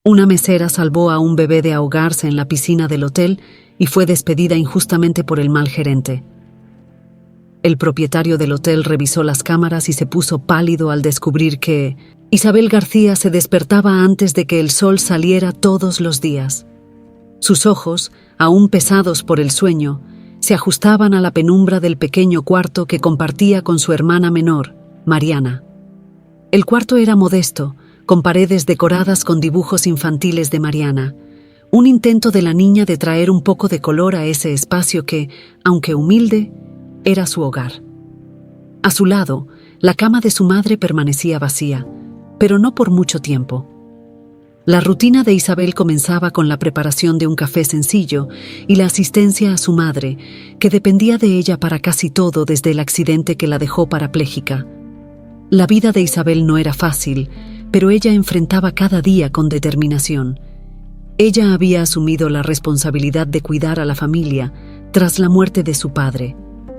Una mesera salvó a un bebé de ahogarse en la piscina del hotel y fue despedida injustamente por el mal gerente. El propietario del hotel revisó las cámaras y se puso pálido al descubrir que Isabel García se despertaba antes de que el sol saliera todos los días. Sus ojos, aún pesados por el sueño, se ajustaban a la penumbra del pequeño cuarto que compartía con su hermana menor, Mariana. El cuarto era modesto, con paredes decoradas con dibujos infantiles de Mariana, un intento de la niña de traer un poco de color a ese espacio que, aunque humilde, era su hogar. A su lado, la cama de su madre permanecía vacía, pero no por mucho tiempo. La rutina de Isabel comenzaba con la preparación de un café sencillo y la asistencia a su madre, que dependía de ella para casi todo desde el accidente que la dejó parapléjica. La vida de Isabel no era fácil, pero ella enfrentaba cada día con determinación. Ella había asumido la responsabilidad de cuidar a la familia tras la muerte de su padre,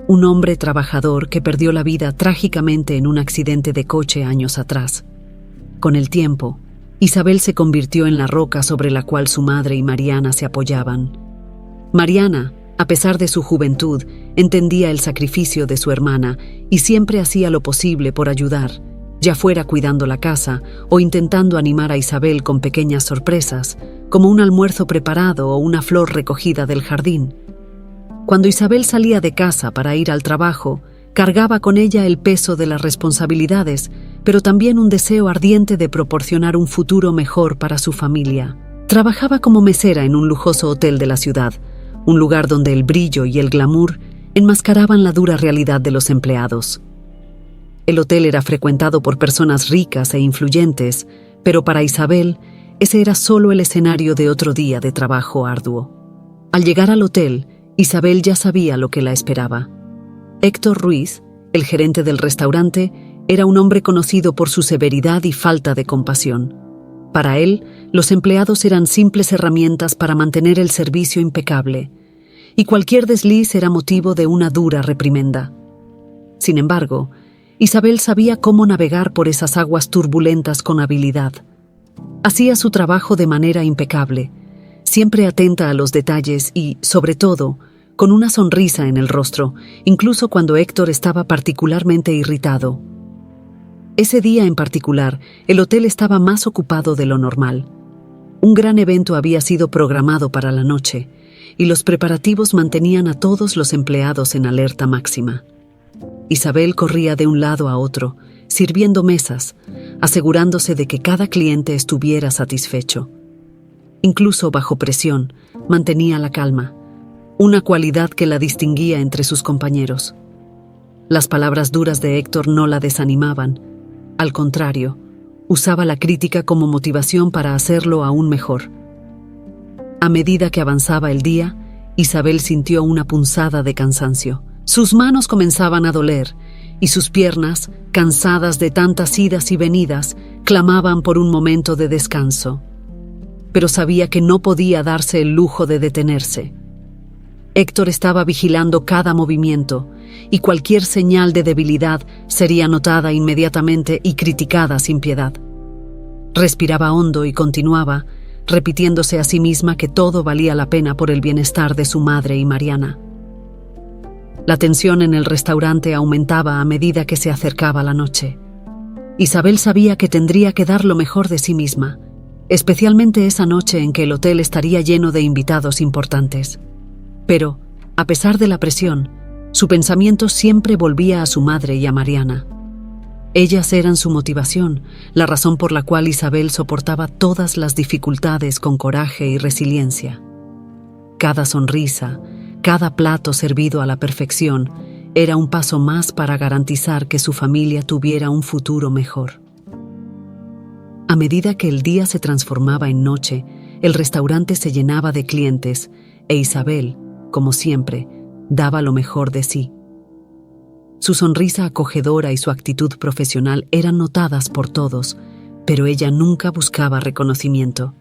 un hombre trabajador que perdió la vida trágicamente en un accidente de coche años atrás. Con el tiempo, Isabel se convirtió en la roca sobre la cual su madre y Mariana se apoyaban. Mariana, a pesar de su juventud, entendía el sacrificio de su hermana y siempre hacía lo posible por ayudar, ya fuera cuidando la casa o intentando animar a Isabel con pequeñas sorpresas, como un almuerzo preparado o una flor recogida del jardín. Cuando Isabel salía de casa para ir al trabajo, cargaba con ella el peso de las responsabilidades, pero también un deseo ardiente de proporcionar un futuro mejor para su familia. Trabajaba como mesera en un lujoso hotel de la ciudad, un lugar donde el brillo y el glamour enmascaraban la dura realidad de los empleados. El hotel era frecuentado por personas ricas e influyentes, pero para Isabel, ese era solo el escenario de otro día de trabajo arduo. Al llegar al hotel, Isabel ya sabía lo que la esperaba. Héctor Ruiz, el gerente del restaurante, era un hombre conocido por su severidad y falta de compasión. Para él, los empleados eran simples herramientas para mantener el servicio impecable, y cualquier desliz era motivo de una dura reprimenda. Sin embargo, Isabel sabía cómo navegar por esas aguas turbulentas con habilidad. Hacía su trabajo de manera impecable, siempre atenta a los detalles y, sobre todo, con una sonrisa en el rostro, incluso cuando Héctor estaba particularmente irritado. Ese día en particular, el hotel estaba más ocupado de lo normal. Un gran evento había sido programado para la noche, y los preparativos mantenían a todos los empleados en alerta máxima. Isabel corría de un lado a otro, sirviendo mesas, asegurándose de que cada cliente estuviera satisfecho. Incluso bajo presión, mantenía la calma, una cualidad que la distinguía entre sus compañeros. Las palabras duras de Héctor no la desanimaban. Al contrario, usaba la crítica como motivación para hacerlo aún mejor. A medida que avanzaba el día, Isabel sintió una punzada de cansancio. Sus manos comenzaban a doler y sus piernas, cansadas de tantas idas y venidas, clamaban por un momento de descanso. Pero sabía que no podía darse el lujo de detenerse. Héctor estaba vigilando cada movimiento, y cualquier señal de debilidad sería notada inmediatamente y criticada sin piedad. Respiraba hondo y continuaba, repitiéndose a sí misma que todo valía la pena por el bienestar de su madre y Mariana. La tensión en el restaurante aumentaba a medida que se acercaba la noche. Isabel sabía que tendría que dar lo mejor de sí misma, especialmente esa noche en que el hotel estaría lleno de invitados importantes. Pero, a pesar de la presión, su pensamiento siempre volvía a su madre y a Mariana. Ellas eran su motivación, la razón por la cual Isabel soportaba todas las dificultades con coraje y resiliencia. Cada sonrisa, cada plato servido a la perfección, era un paso más para garantizar que su familia tuviera un futuro mejor. A medida que el día se transformaba en noche, el restaurante se llenaba de clientes e Isabel, como siempre, daba lo mejor de sí. Su sonrisa acogedora y su actitud profesional eran notadas por todos, pero ella nunca buscaba reconocimiento.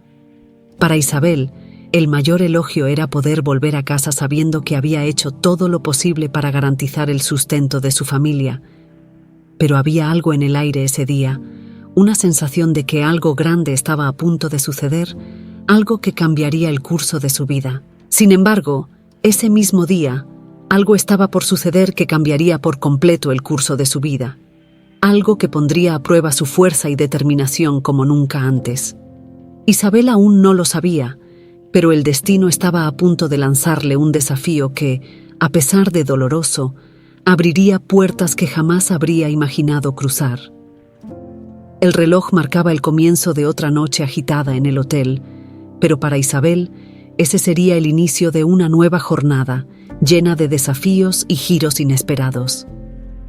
Para Isabel, el mayor elogio era poder volver a casa sabiendo que había hecho todo lo posible para garantizar el sustento de su familia. Pero había algo en el aire ese día, una sensación de que algo grande estaba a punto de suceder, algo que cambiaría el curso de su vida. Sin embargo, ese mismo día, algo estaba por suceder que cambiaría por completo el curso de su vida. Algo que pondría a prueba su fuerza y determinación como nunca antes. Isabel aún no lo sabía, pero el destino estaba a punto de lanzarle un desafío que, a pesar de doloroso, abriría puertas que jamás habría imaginado cruzar. El reloj marcaba el comienzo de otra noche agitada en el hotel, pero para Isabel, ese sería el inicio de una nueva jornada, llena de desafíos y giros inesperados.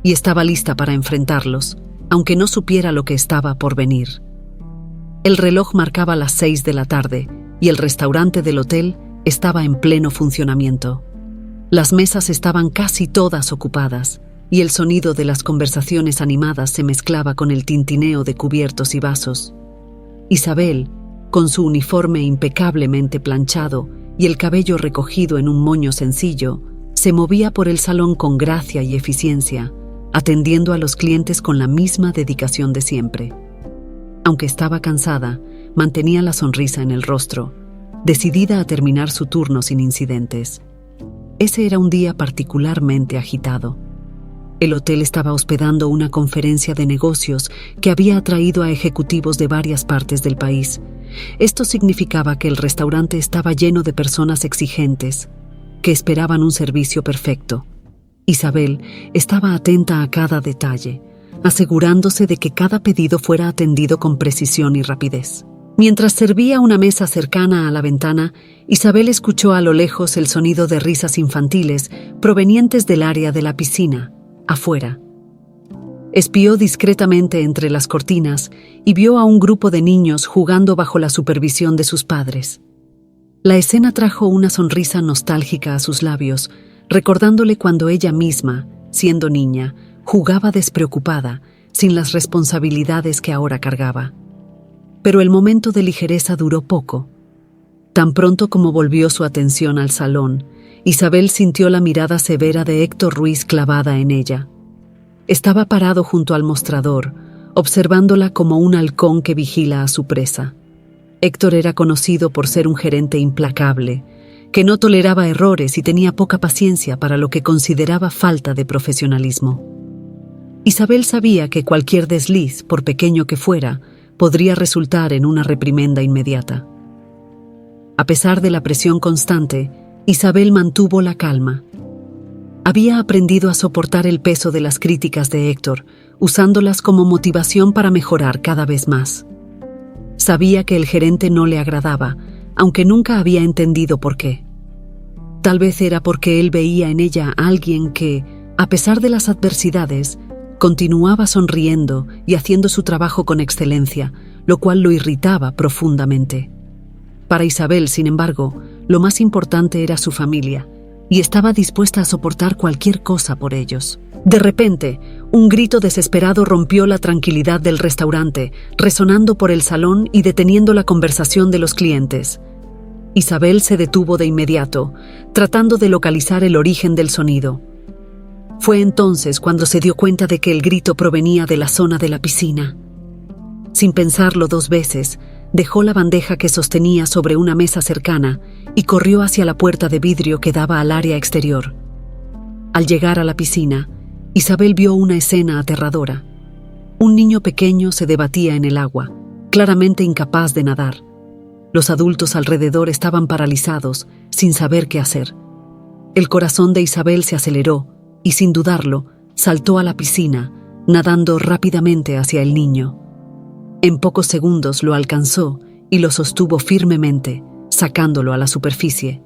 Y estaba lista para enfrentarlos, aunque no supiera lo que estaba por venir. El reloj marcaba las 6 de la tarde y el restaurante del hotel estaba en pleno funcionamiento. Las mesas estaban casi todas ocupadas y el sonido de las conversaciones animadas se mezclaba con el tintineo de cubiertos y vasos. Isabel, con su uniforme impecablemente planchado y el cabello recogido en un moño sencillo, se movía por el salón con gracia y eficiencia, atendiendo a los clientes con la misma dedicación de siempre. Aunque estaba cansada, mantenía la sonrisa en el rostro, decidida a terminar su turno sin incidentes. Ese era un día particularmente agitado. El hotel estaba hospedando una conferencia de negocios que había atraído a ejecutivos de varias partes del país. Esto significaba que el restaurante estaba lleno de personas exigentes, que esperaban un servicio perfecto. Isabel estaba atenta a cada detalle, asegurándose de que cada pedido fuera atendido con precisión y rapidez. Mientras servía una mesa cercana a la ventana, Isabel escuchó a lo lejos el sonido de risas infantiles provenientes del área de la piscina, afuera. Espió discretamente entre las cortinas y vio a un grupo de niños jugando bajo la supervisión de sus padres. La escena trajo una sonrisa nostálgica a sus labios, recordándole cuando ella misma, siendo niña, jugaba despreocupada, sin las responsabilidades que ahora cargaba. Pero el momento de ligereza duró poco. Tan pronto como volvió su atención al salón, Isabel sintió la mirada severa de Héctor Ruiz clavada en ella. Estaba parado junto al mostrador, observándola como un halcón que vigila a su presa. Héctor era conocido por ser un gerente implacable, que no toleraba errores y tenía poca paciencia para lo que consideraba falta de profesionalismo. Isabel sabía que cualquier desliz, por pequeño que fuera, podría resultar en una reprimenda inmediata. A pesar de la presión constante, Isabel mantuvo la calma. Había aprendido a soportar el peso de las críticas de Héctor, usándolas como motivación para mejorar cada vez más. Sabía que el gerente no le agradaba, aunque nunca había entendido por qué. Tal vez era porque él veía en ella a alguien que, a pesar de las adversidades, continuaba sonriendo y haciendo su trabajo con excelencia, lo cual lo irritaba profundamente. Para Isabel, sin embargo, lo más importante era su familia, y estaba dispuesta a soportar cualquier cosa por ellos. De repente, un grito desesperado rompió la tranquilidad del restaurante, resonando por el salón y deteniendo la conversación de los clientes. Isabel se detuvo de inmediato, tratando de localizar el origen del sonido. Fue entonces cuando se dio cuenta de que el grito provenía de la zona de la piscina. Sin pensarlo dos veces, dejó la bandeja que sostenía sobre una mesa cercana y corrió hacia la puerta de vidrio que daba al área exterior. Al llegar a la piscina, Isabel vio una escena aterradora. Un niño pequeño se debatía en el agua, claramente incapaz de nadar. Los adultos alrededor estaban paralizados, sin saber qué hacer. El corazón de Isabel se aceleró y, sin dudarlo, saltó a la piscina, nadando rápidamente hacia el niño. En pocos segundos lo alcanzó y lo sostuvo firmemente, sacándolo a la superficie.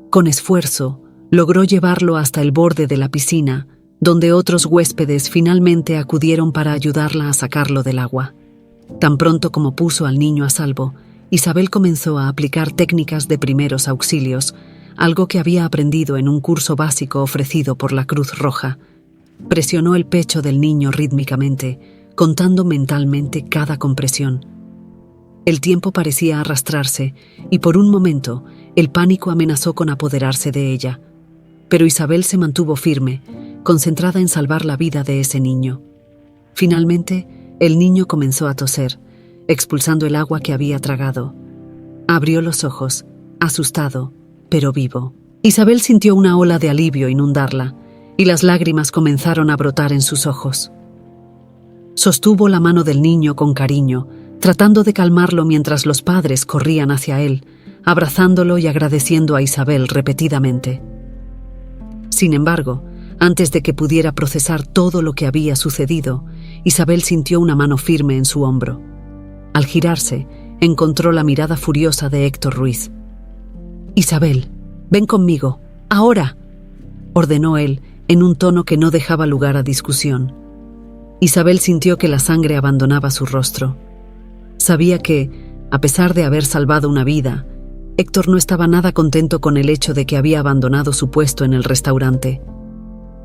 Con esfuerzo, logró llevarlo hasta el borde de la piscina, donde otros huéspedes finalmente acudieron para ayudarla a sacarlo del agua. Tan pronto como puso al niño a salvo, Isabel comenzó a aplicar técnicas de primeros auxilios, algo que había aprendido en un curso básico ofrecido por la Cruz Roja. Presionó el pecho del niño rítmicamente, contando mentalmente cada compresión. El tiempo parecía arrastrarse y por un momento el pánico amenazó con apoderarse de ella. Pero Isabel se mantuvo firme, concentrada en salvar la vida de ese niño. Finalmente, El niño comenzó a toser, expulsando el agua que había tragado. Abrió los ojos, asustado, pero vivo. Isabel sintió una ola de alivio inundarla, y las lágrimas comenzaron a brotar en sus ojos. Sostuvo la mano del niño con cariño, tratando de calmarlo mientras los padres corrían hacia él, abrazándolo y agradeciendo a Isabel repetidamente. Sin embargo, antes de que pudiera procesar todo lo que había sucedido, Isabel sintió una mano firme en su hombro. Al girarse, encontró la mirada furiosa de Héctor Ruiz. «Isabel, ven conmigo, ahora», ordenó él en un tono que no dejaba lugar a discusión. Isabel sintió que la sangre abandonaba su rostro. Sabía que, a pesar de haber salvado una vida, Héctor no estaba nada contento con el hecho de que había abandonado su puesto en el restaurante.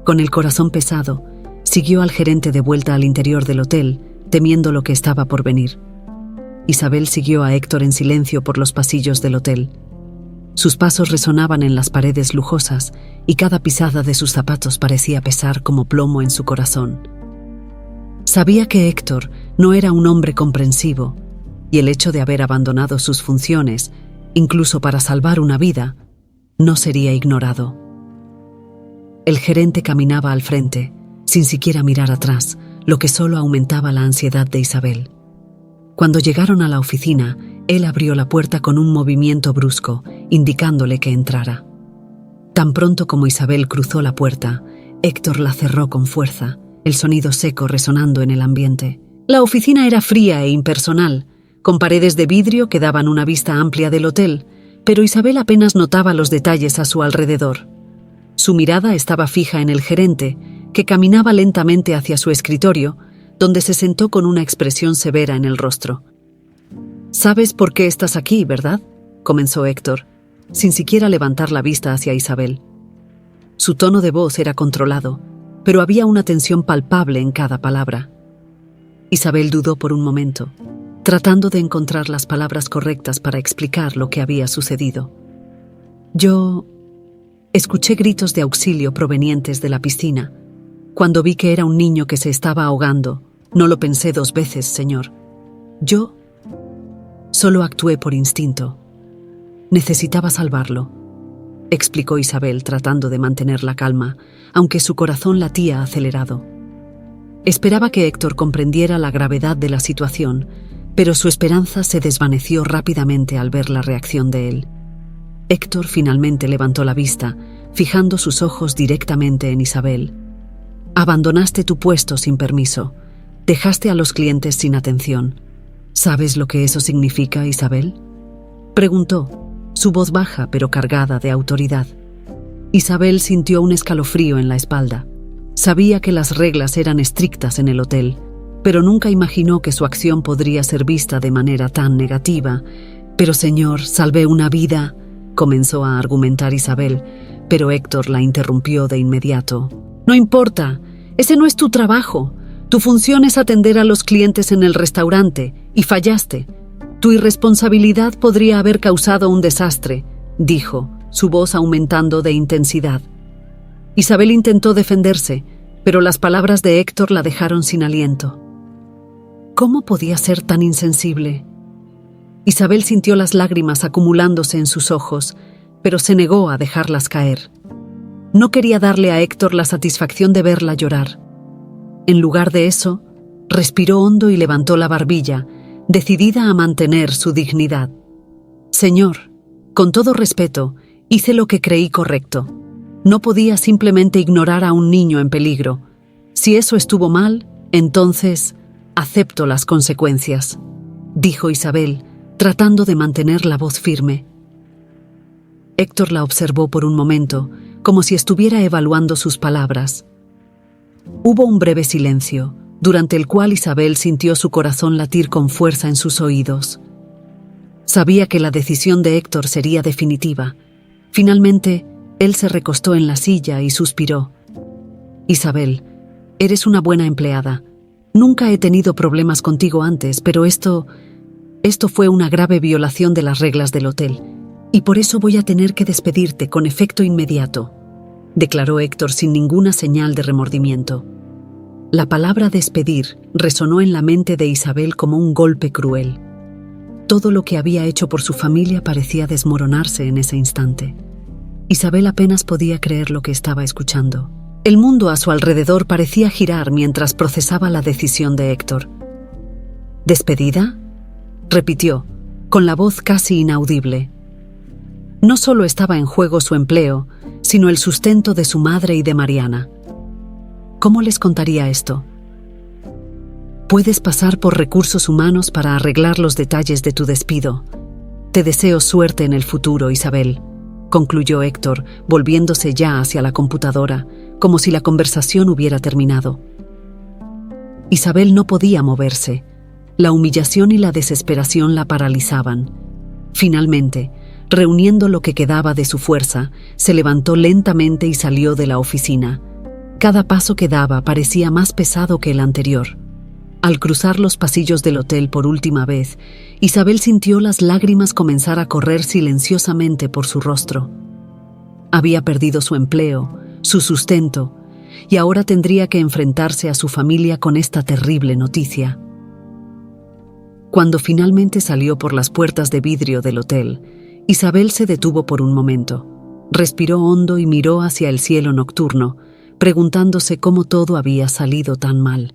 Con el corazón pesado, siguió al gerente de vuelta al interior del hotel, temiendo lo que estaba por venir. Isabel siguió a Héctor en silencio por los pasillos del hotel. Sus pasos resonaban en las paredes lujosas y cada pisada de sus zapatos parecía pesar como plomo en su corazón. Sabía que Héctor no era un hombre comprensivo y el hecho de haber abandonado sus funciones, incluso para salvar una vida, no sería ignorado. El gerente caminaba al frente, sin siquiera mirar atrás, lo que solo aumentaba la ansiedad de Isabel. Cuando llegaron a la oficina, él abrió la puerta con un movimiento brusco, indicándole que entrara. Tan pronto como Isabel cruzó la puerta, Héctor la cerró con fuerza, el sonido seco resonando en el ambiente. La oficina era fría e impersonal, con paredes de vidrio que daban una vista amplia del hotel, pero Isabel apenas notaba los detalles a su alrededor. Su mirada estaba fija en el gerente, que caminaba lentamente hacia su escritorio, donde se sentó con una expresión severa en el rostro. «¿Sabes por qué estás aquí, verdad?», comenzó Héctor, sin siquiera levantar la vista hacia Isabel. Su tono de voz era controlado, pero había una tensión palpable en cada palabra. Isabel dudó por un momento, tratando de encontrar las palabras correctas para explicar lo que había sucedido. «Yo escuché gritos de auxilio provenientes de la piscina. Cuando vi que era un niño que se estaba ahogando, no lo pensé 2 veces, señor. Yo solo actué por instinto. Necesitaba salvarlo», explicó Isabel tratando de mantener la calma, aunque su corazón latía acelerado. Esperaba que Héctor comprendiera la gravedad de la situación, pero su esperanza se desvaneció rápidamente al ver la reacción de él. Héctor finalmente levantó la vista, fijando sus ojos directamente en Isabel. «Abandonaste tu puesto sin permiso. Dejaste a los clientes sin atención. ¿Sabes lo que eso significa, Isabel?», preguntó, su voz baja pero cargada de autoridad. Isabel sintió un escalofrío en la espalda. Sabía que las reglas eran estrictas en el hotel, pero nunca imaginó que su acción podría ser vista de manera tan negativa. «Pero señor, salvé una vida», comenzó a argumentar Isabel, pero Héctor la interrumpió de inmediato. «No importa, ese no es tu trabajo. Tu función es atender a los clientes en el restaurante, y fallaste. Tu irresponsabilidad podría haber causado un desastre», dijo, su voz aumentando de intensidad. Isabel intentó defenderse, pero las palabras de Héctor la dejaron sin aliento. ¿Cómo podía ser tan insensible? Isabel sintió las lágrimas acumulándose en sus ojos, pero se negó a dejarlas caer. No quería darle a Héctor la satisfacción de verla llorar. En lugar de eso, respiró hondo y levantó la barbilla, decidida a mantener su dignidad. «Señor, con todo respeto, hice lo que creí correcto. No podía simplemente ignorar a un niño en peligro. Si eso estuvo mal, entonces acepto las consecuencias», dijo Isabel, tratando de mantener la voz firme. Héctor la observó por un momento, como si estuviera evaluando sus palabras. Hubo un breve silencio, durante el cual Isabel sintió su corazón latir con fuerza en sus oídos. Sabía que la decisión de Héctor sería definitiva. Finalmente, él se recostó en la silla y suspiró. «Isabel, eres una buena empleada. Nunca he tenido problemas contigo antes, pero esto fue una grave violación de las reglas del hotel, y por eso voy a tener que despedirte con efecto inmediato», declaró Héctor sin ninguna señal de remordimiento. La palabra despedir resonó en la mente de Isabel como un golpe cruel. Todo lo que había hecho por su familia parecía desmoronarse en ese instante. Isabel apenas podía creer lo que estaba escuchando. El mundo a su alrededor parecía girar mientras procesaba la decisión de Héctor. ¿Despedida?, repitió, con la voz casi inaudible. No solo estaba en juego su empleo, sino el sustento de su madre y de Mariana. ¿Cómo les contaría esto? Puedes pasar por recursos humanos para arreglar los detalles de tu despido. Te deseo suerte en el futuro, Isabel, concluyó Héctor, volviéndose ya hacia la computadora, como si la conversación hubiera terminado. Isabel no podía moverse. La humillación y la desesperación la paralizaban. Finalmente, reuniendo lo que quedaba de su fuerza, se levantó lentamente y salió de la oficina. Cada paso que daba parecía más pesado que el anterior. Al cruzar los pasillos del hotel por última vez, Isabel sintió las lágrimas comenzar a correr silenciosamente por su rostro. Había perdido su empleo, su sustento, y ahora tendría que enfrentarse a su familia con esta terrible noticia. Cuando finalmente salió por las puertas de vidrio del hotel, Isabel se detuvo por un momento. Respiró hondo y miró hacia el cielo nocturno, preguntándose cómo todo había salido tan mal.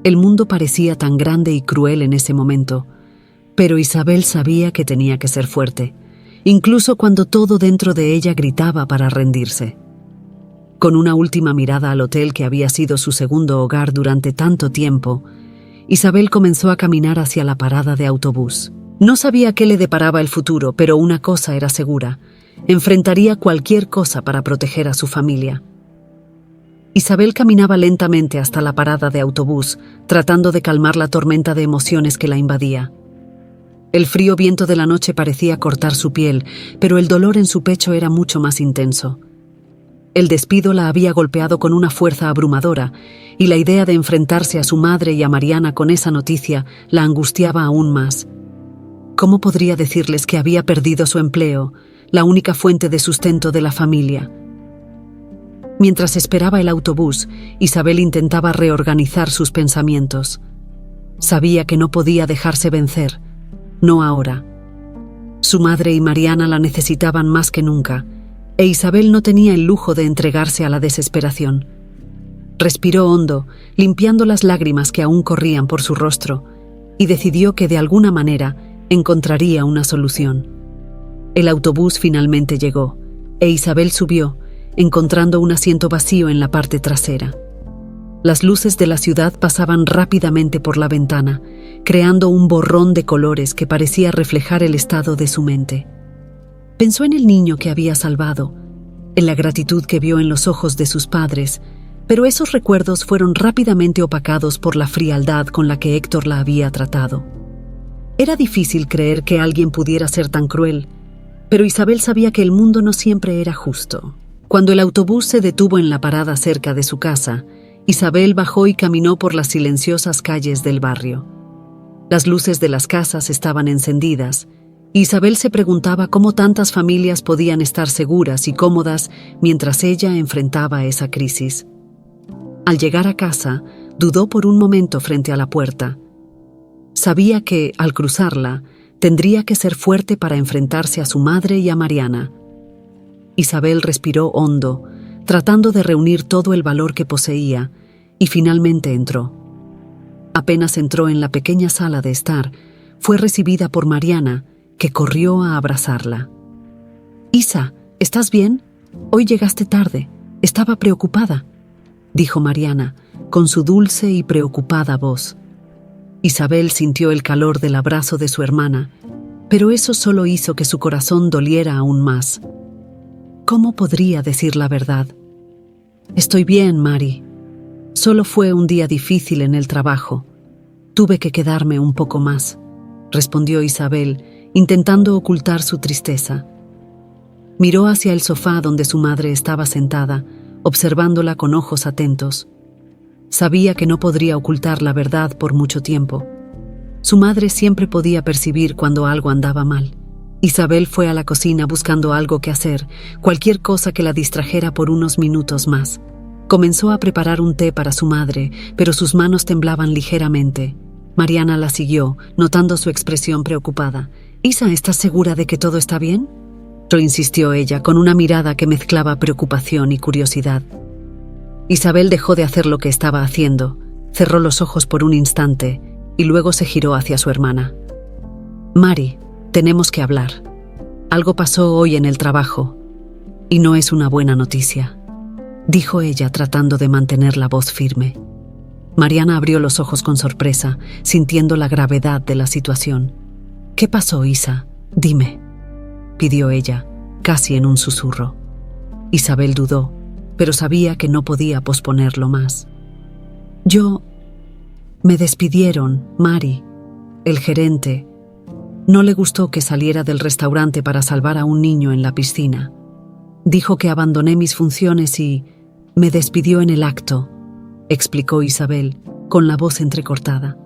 El mundo parecía tan grande y cruel en ese momento, pero Isabel sabía que tenía que ser fuerte, incluso cuando todo dentro de ella gritaba para rendirse. Con una última mirada al hotel que había sido su segundo hogar durante tanto tiempo, Isabel comenzó a caminar hacia la parada de autobús. No sabía qué le deparaba el futuro, pero una cosa era segura: enfrentaría cualquier cosa para proteger a su familia. Isabel caminaba lentamente hasta la parada de autobús, tratando de calmar la tormenta de emociones que la invadía. El frío viento de la noche parecía cortar su piel, pero el dolor en su pecho era mucho más intenso. El despido la había golpeado con una fuerza abrumadora, y la idea de enfrentarse a su madre y a Mariana con esa noticia la angustiaba aún más. ¿Cómo podría decirles que había perdido su empleo, la única fuente de sustento de la familia? Mientras esperaba el autobús, Isabel intentaba reorganizar sus pensamientos. Sabía que no podía dejarse vencer, no ahora. Su madre y Mariana la necesitaban más que nunca, e Isabel no tenía el lujo de entregarse a la desesperación. Respiró hondo, limpiando las lágrimas que aún corrían por su rostro, y decidió que de alguna manera encontraría una solución. El autobús finalmente llegó, e Isabel subió, encontrando un asiento vacío en la parte trasera. Las luces de la ciudad pasaban rápidamente por la ventana, creando un borrón de colores que parecía reflejar el estado de su mente. Pensó en el niño que había salvado, en la gratitud que vio en los ojos de sus padres, pero esos recuerdos fueron rápidamente opacados por la frialdad con la que Héctor la había tratado. Era difícil creer que alguien pudiera ser tan cruel, pero Isabel sabía que el mundo no siempre era justo. Cuando el autobús se detuvo en la parada cerca de su casa, Isabel bajó y caminó por las silenciosas calles del barrio. Las luces de las casas estaban encendidas, y Isabel se preguntaba cómo tantas familias podían estar seguras y cómodas mientras ella enfrentaba esa crisis. Al llegar a casa, dudó por un momento frente a la puerta. Sabía que, al cruzarla, tendría que ser fuerte para enfrentarse a su madre y a Mariana. Isabel respiró hondo, tratando de reunir todo el valor que poseía, y finalmente entró. Apenas entró en la pequeña sala de estar, fue recibida por Mariana, que corrió a abrazarla. «Isa, ¿estás bien? Hoy llegaste tarde. Estaba preocupada», dijo Mariana, con su dulce y preocupada voz. Isabel sintió el calor del abrazo de su hermana, pero eso solo hizo que su corazón doliera aún más. ¿Cómo podría decir la verdad? «Estoy bien, Mari. Solo fue un día difícil en el trabajo. Tuve que quedarme un poco más», respondió Isabel, intentando ocultar su tristeza. Miró hacia el sofá donde su madre estaba sentada, observándola con ojos atentos. Sabía que no podría ocultar la verdad por mucho tiempo. Su madre siempre podía percibir cuando algo andaba mal. Isabel fue a la cocina buscando algo que hacer, cualquier cosa que la distrajera por unos minutos más. Comenzó a preparar un té para su madre, pero sus manos temblaban ligeramente. Mariana la siguió, notando su expresión preocupada. «Isa, ¿estás segura de que todo está bien?», insistió ella, con una mirada que mezclaba preocupación y curiosidad. Isabel dejó de hacer lo que estaba haciendo, cerró los ojos por un instante y luego se giró hacia su hermana. «Mari, tenemos que hablar. Algo pasó hoy en el trabajo y no es una buena noticia», dijo ella tratando de mantener la voz firme. Mariana abrió los ojos con sorpresa, sintiendo la gravedad de la situación. «¿Qué pasó, Isa? Dime», pidió ella, casi en un susurro. Isabel dudó, pero sabía que no podía posponerlo más. Me despidieron, Mari. El gerente. No le gustó que saliera del restaurante para salvar a un niño en la piscina. Dijo que abandoné mis funciones y me despidió en el acto», explicó Isabel, con la voz entrecortada.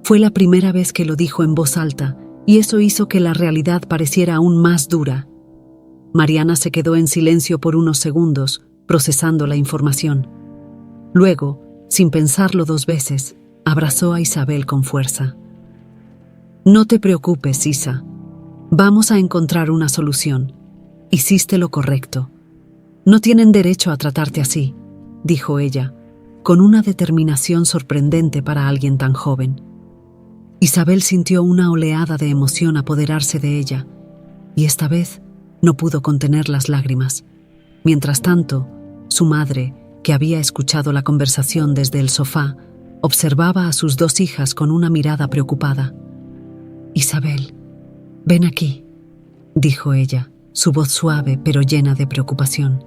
Fue la primera vez que lo dijo en voz alta, y eso hizo que la realidad pareciera aún más dura. Mariana se quedó en silencio por unos segundos, procesando la información. Luego, sin pensarlo 2 veces, abrazó a Isabel con fuerza. «No te preocupes, Isa. Vamos a encontrar una solución. Hiciste lo correcto. No tienen derecho a tratarte así», dijo ella, con una determinación sorprendente para alguien tan joven. Isabel sintió una oleada de emoción apoderarse de ella, y esta vez no pudo contener las lágrimas. Mientras tanto, su madre, que había escuchado la conversación desde el sofá, observaba a sus 2 hijas con una mirada preocupada. «Isabel, ven aquí», dijo ella, su voz suave pero llena de preocupación.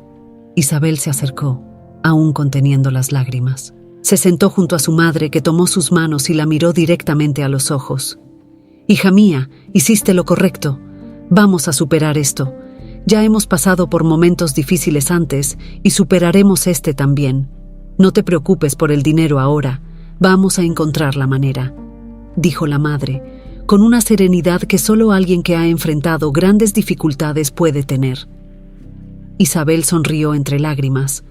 Isabel se acercó, aún conteniendo las lágrimas. Se sentó junto a su madre, que tomó sus manos y la miró directamente a los ojos. «Hija mía, hiciste lo correcto. Vamos a superar esto. Ya hemos pasado por momentos difíciles antes y superaremos este también. No te preocupes por el dinero ahora. Vamos a encontrar la manera», dijo la madre, con una serenidad que solo alguien que ha enfrentado grandes dificultades puede tener. Isabel sonrió entre lágrimas.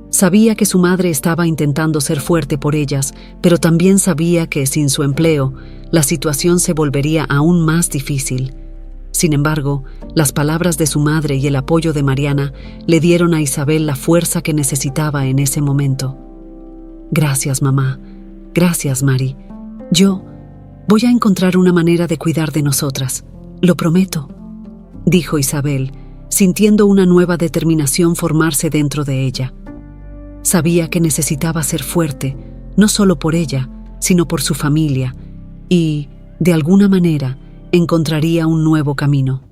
Sabía que su madre estaba intentando ser fuerte por ellas, pero también sabía que, sin su empleo, la situación se volvería aún más difícil. Sin embargo, las palabras de su madre y el apoyo de Mariana le dieron a Isabel la fuerza que necesitaba en ese momento. «Gracias, mamá. Gracias, Mari. Yo voy a encontrar una manera de cuidar de nosotras. Lo prometo», dijo Isabel, sintiendo una nueva determinación formarse dentro de ella. Sabía que necesitaba ser fuerte, no solo por ella, sino por su familia, y, de alguna manera, encontraría un nuevo camino.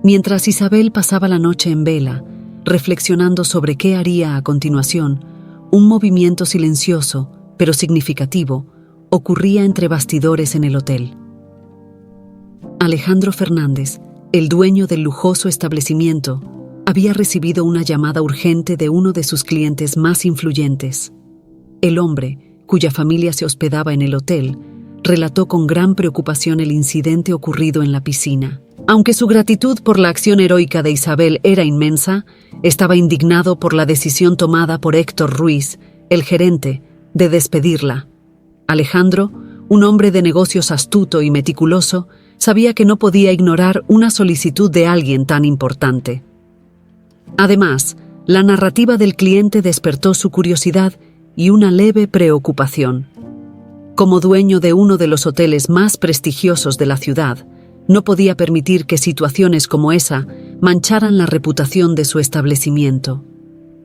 Mientras Isabel pasaba la noche en vela, reflexionando sobre qué haría a continuación, un movimiento silencioso, pero significativo, ocurría entre bastidores en el hotel. Alejandro Fernández, el dueño del lujoso establecimiento, había recibido una llamada urgente de uno de sus clientes más influyentes. El hombre, cuya familia se hospedaba en el hotel, relató con gran preocupación el incidente ocurrido en la piscina. Aunque su gratitud por la acción heroica de Isabel era inmensa, estaba indignado por la decisión tomada por Héctor Ruiz, el gerente, de despedirla. Alejandro, un hombre de negocios astuto y meticuloso, sabía que no podía ignorar una solicitud de alguien tan importante. Además, la narrativa del cliente despertó su curiosidad y una leve preocupación. Como dueño de uno de los hoteles más prestigiosos de la ciudad, no podía permitir que situaciones como esa mancharan la reputación de su establecimiento.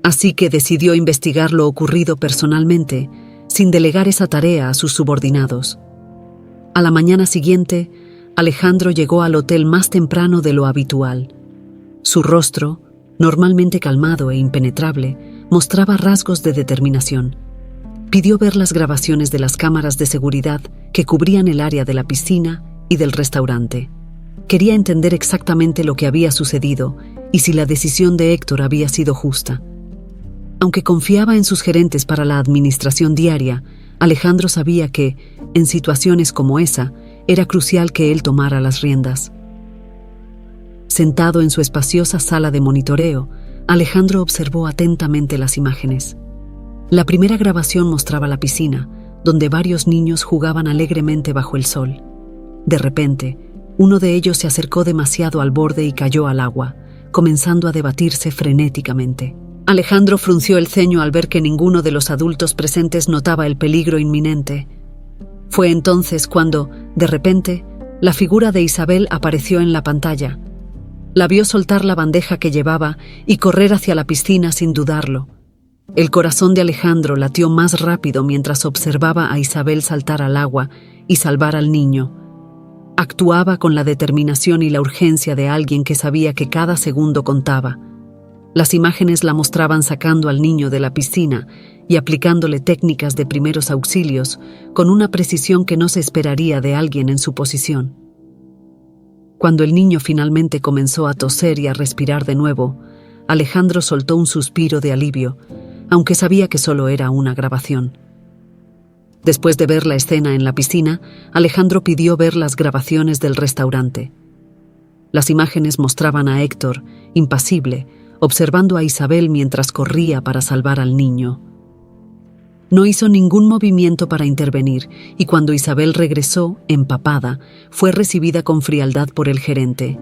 Así que decidió investigar lo ocurrido personalmente, sin delegar esa tarea a sus subordinados. A la mañana siguiente, Alejandro llegó al hotel más temprano de lo habitual. Su rostro, normalmente calmado e impenetrable, mostraba rasgos de determinación. Pidió ver las grabaciones de las cámaras de seguridad que cubrían el área de la piscina y del restaurante. Quería entender exactamente lo que había sucedido y si la decisión de Héctor había sido justa. Aunque confiaba en sus gerentes para la administración diaria, Alejandro sabía que, en situaciones como esa, era crucial que él tomara las riendas. Sentado en su espaciosa sala de monitoreo, Alejandro observó atentamente las imágenes. La primera grabación mostraba la piscina, donde varios niños jugaban alegremente bajo el sol. De repente, uno de ellos se acercó demasiado al borde y cayó al agua, comenzando a debatirse frenéticamente. Alejandro frunció el ceño al ver que ninguno de los adultos presentes notaba el peligro inminente. Fue entonces cuando, de repente, la figura de Isabel apareció en la pantalla. La vio soltar la bandeja que llevaba y correr hacia la piscina sin dudarlo. El corazón de Alejandro latió más rápido mientras observaba a Isabel saltar al agua y salvar al niño. Actuaba con la determinación y la urgencia de alguien que sabía que cada segundo contaba. Las imágenes la mostraban sacando al niño de la piscina y aplicándole técnicas de primeros auxilios con una precisión que no se esperaría de alguien en su posición. Cuando el niño finalmente comenzó a toser y a respirar de nuevo, Alejandro soltó un suspiro de alivio, aunque sabía que solo era una grabación. Después de ver la escena en la piscina, Alejandro pidió ver las grabaciones del restaurante. Las imágenes mostraban a Héctor, impasible, observando a Isabel mientras corría para salvar al niño. No hizo ningún movimiento para intervenir y cuando Isabel regresó, empapada, fue recibida con frialdad por el gerente.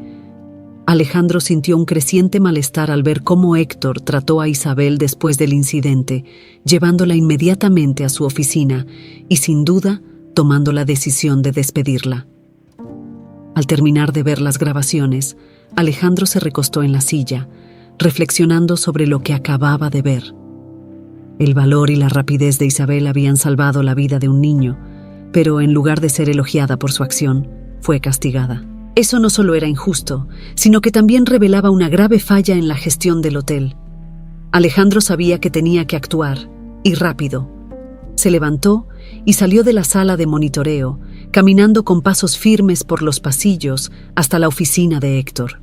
Alejandro sintió un creciente malestar al ver cómo Héctor trató a Isabel después del incidente, llevándola inmediatamente a su oficina y, sin duda, tomando la decisión de despedirla. Al terminar de ver las grabaciones, Alejandro se recostó en la silla, reflexionando sobre lo que acababa de ver. El valor y la rapidez de Isabel habían salvado la vida de un niño, pero en lugar de ser elogiada por su acción, fue castigada. Eso no solo era injusto, sino que también revelaba una grave falla en la gestión del hotel. Alejandro sabía que tenía que actuar, y rápido. Se levantó y salió de la sala de monitoreo, caminando con pasos firmes por los pasillos hasta la oficina de Héctor.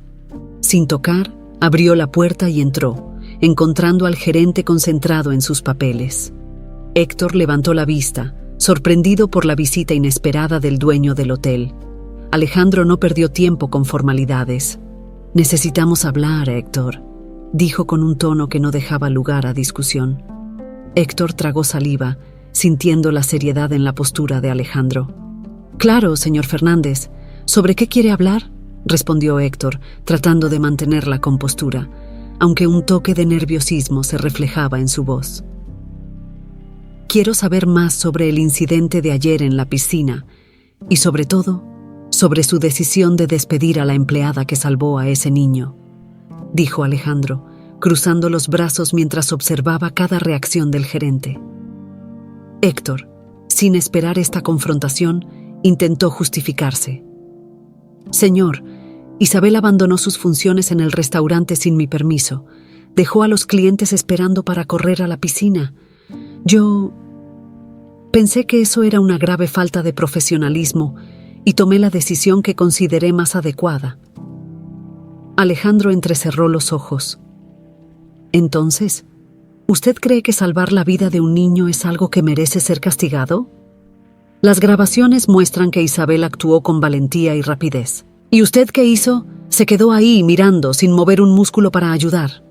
Sin tocar, abrió la puerta y entró, encontrando al gerente concentrado en sus papeles. Héctor levantó la vista, sorprendido por la visita inesperada del dueño del hotel. Alejandro no perdió tiempo con formalidades. «Necesitamos hablar, Héctor», dijo con un tono que no dejaba lugar a discusión. Héctor tragó saliva, sintiendo la seriedad en la postura de Alejandro. «Claro, señor Fernández. ¿Sobre qué quiere hablar?», respondió Héctor, tratando de mantener la compostura, aunque un toque de nerviosismo se reflejaba en su voz. «Quiero saber más sobre el incidente de ayer en la piscina y, sobre todo, sobre su decisión de despedir a la empleada que salvó a ese niño», dijo Alejandro, cruzando los brazos mientras observaba cada reacción del gerente. Héctor, sin esperar esta confrontación, intentó justificarse. «Señor, Isabel abandonó sus funciones en el restaurante sin mi permiso. Dejó a los clientes esperando para correr a la piscina. Yo pensé que eso era una grave falta de profesionalismo y tomé la decisión que consideré más adecuada». Alejandro entrecerró los ojos. «Entonces, ¿usted cree que salvar la vida de un niño es algo que merece ser castigado? Las grabaciones muestran que Isabel actuó con valentía y rapidez. ¿Y usted qué hizo? Se quedó ahí mirando sin mover un músculo para ayudar».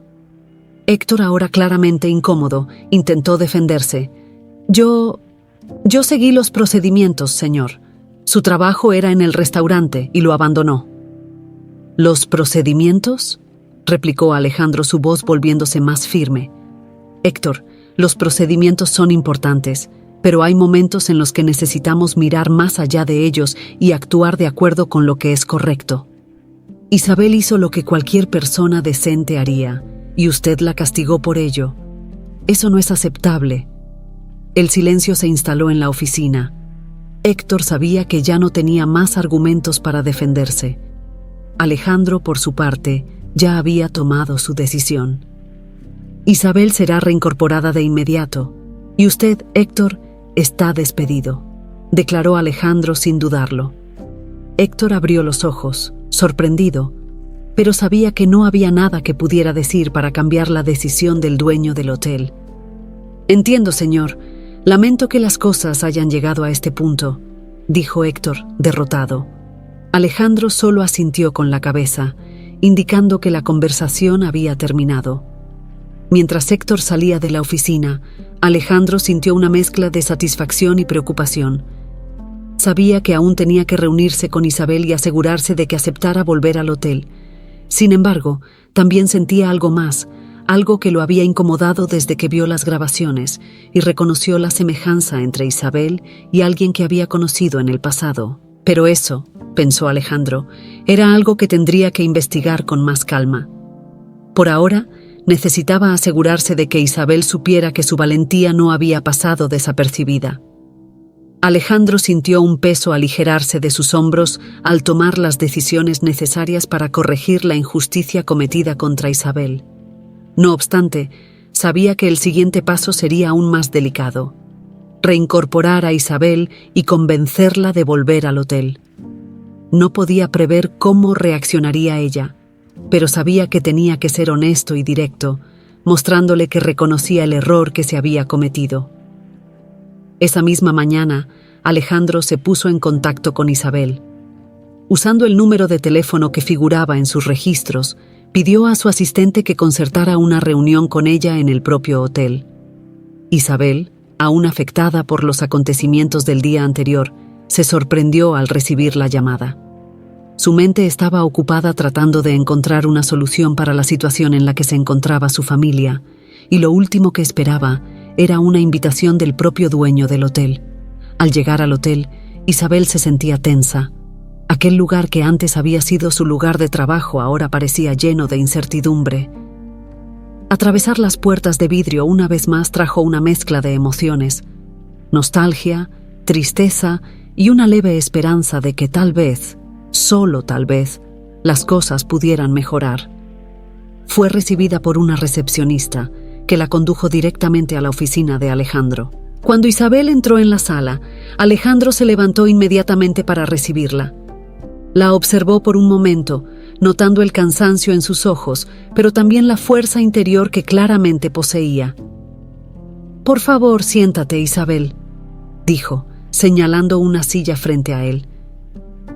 Héctor, ahora claramente incómodo, intentó defenderse. Yo seguí los procedimientos, señor. Su trabajo era en el restaurante y lo abandonó». «¿Los procedimientos?», replicó Alejandro, su voz volviéndose más firme. «Héctor, los procedimientos son importantes, pero hay momentos en los que necesitamos mirar más allá de ellos y actuar de acuerdo con lo que es correcto. Isabel hizo lo que cualquier persona decente haría, y usted la castigó por ello. Eso no es aceptable». El silencio se instaló en la oficina. Héctor sabía que ya no tenía más argumentos para defenderse. Alejandro, por su parte, ya había tomado su decisión. «Isabel será reincorporada de inmediato, y usted, Héctor, está despedido», declaró Alejandro sin dudarlo. Héctor abrió los ojos, sorprendido, pero sabía que no había nada que pudiera decir para cambiar la decisión del dueño del hotel. «Entiendo, señor. Lamento que las cosas hayan llegado a este punto», dijo Héctor, derrotado. Alejandro solo asintió con la cabeza, indicando que la conversación había terminado. Mientras Héctor salía de la oficina, Alejandro sintió una mezcla de satisfacción y preocupación. Sabía que aún tenía que reunirse con Isabel y asegurarse de que aceptara volver al hotel. Sin embargo, también sentía algo más, algo que lo había incomodado desde que vio las grabaciones y reconoció la semejanza entre Isabel y alguien que había conocido en el pasado. Pero eso, pensó Alejandro, era algo que tendría que investigar con más calma. Por ahora, necesitaba asegurarse de que Isabel supiera que su valentía no había pasado desapercibida. Alejandro sintió un peso aligerarse de sus hombros al tomar las decisiones necesarias para corregir la injusticia cometida contra Isabel. No obstante, sabía que el siguiente paso sería aún más delicado: reincorporar a Isabel y convencerla de volver al hotel. No podía prever cómo reaccionaría ella, pero sabía que tenía que ser honesto y directo, mostrándole que reconocía el error que se había cometido. Esa misma mañana, Alejandro se puso en contacto con Isabel. Usando el número de teléfono que figuraba en sus registros, pidió a su asistente que concertara una reunión con ella en el propio hotel. Isabel, aún afectada por los acontecimientos del día anterior, se sorprendió al recibir la llamada. Su mente estaba ocupada tratando de encontrar una solución para la situación en la que se encontraba su familia, y lo último que esperaba era una invitación del propio dueño del hotel. Al llegar al hotel, Isabel se sentía tensa. Aquel lugar que antes había sido su lugar de trabajo ahora parecía lleno de incertidumbre. Atravesar las puertas de vidrio una vez más trajo una mezcla de emociones: nostalgia, tristeza y una leve esperanza de que tal vez, solo tal vez, las cosas pudieran mejorar. Fue recibida por una recepcionista que la condujo directamente a la oficina de Alejandro. Cuando Isabel entró en la sala, Alejandro se levantó inmediatamente para recibirla. La observó por un momento, notando el cansancio en sus ojos, pero también la fuerza interior que claramente poseía. «Por favor, siéntate, Isabel», dijo, señalando una silla frente a él.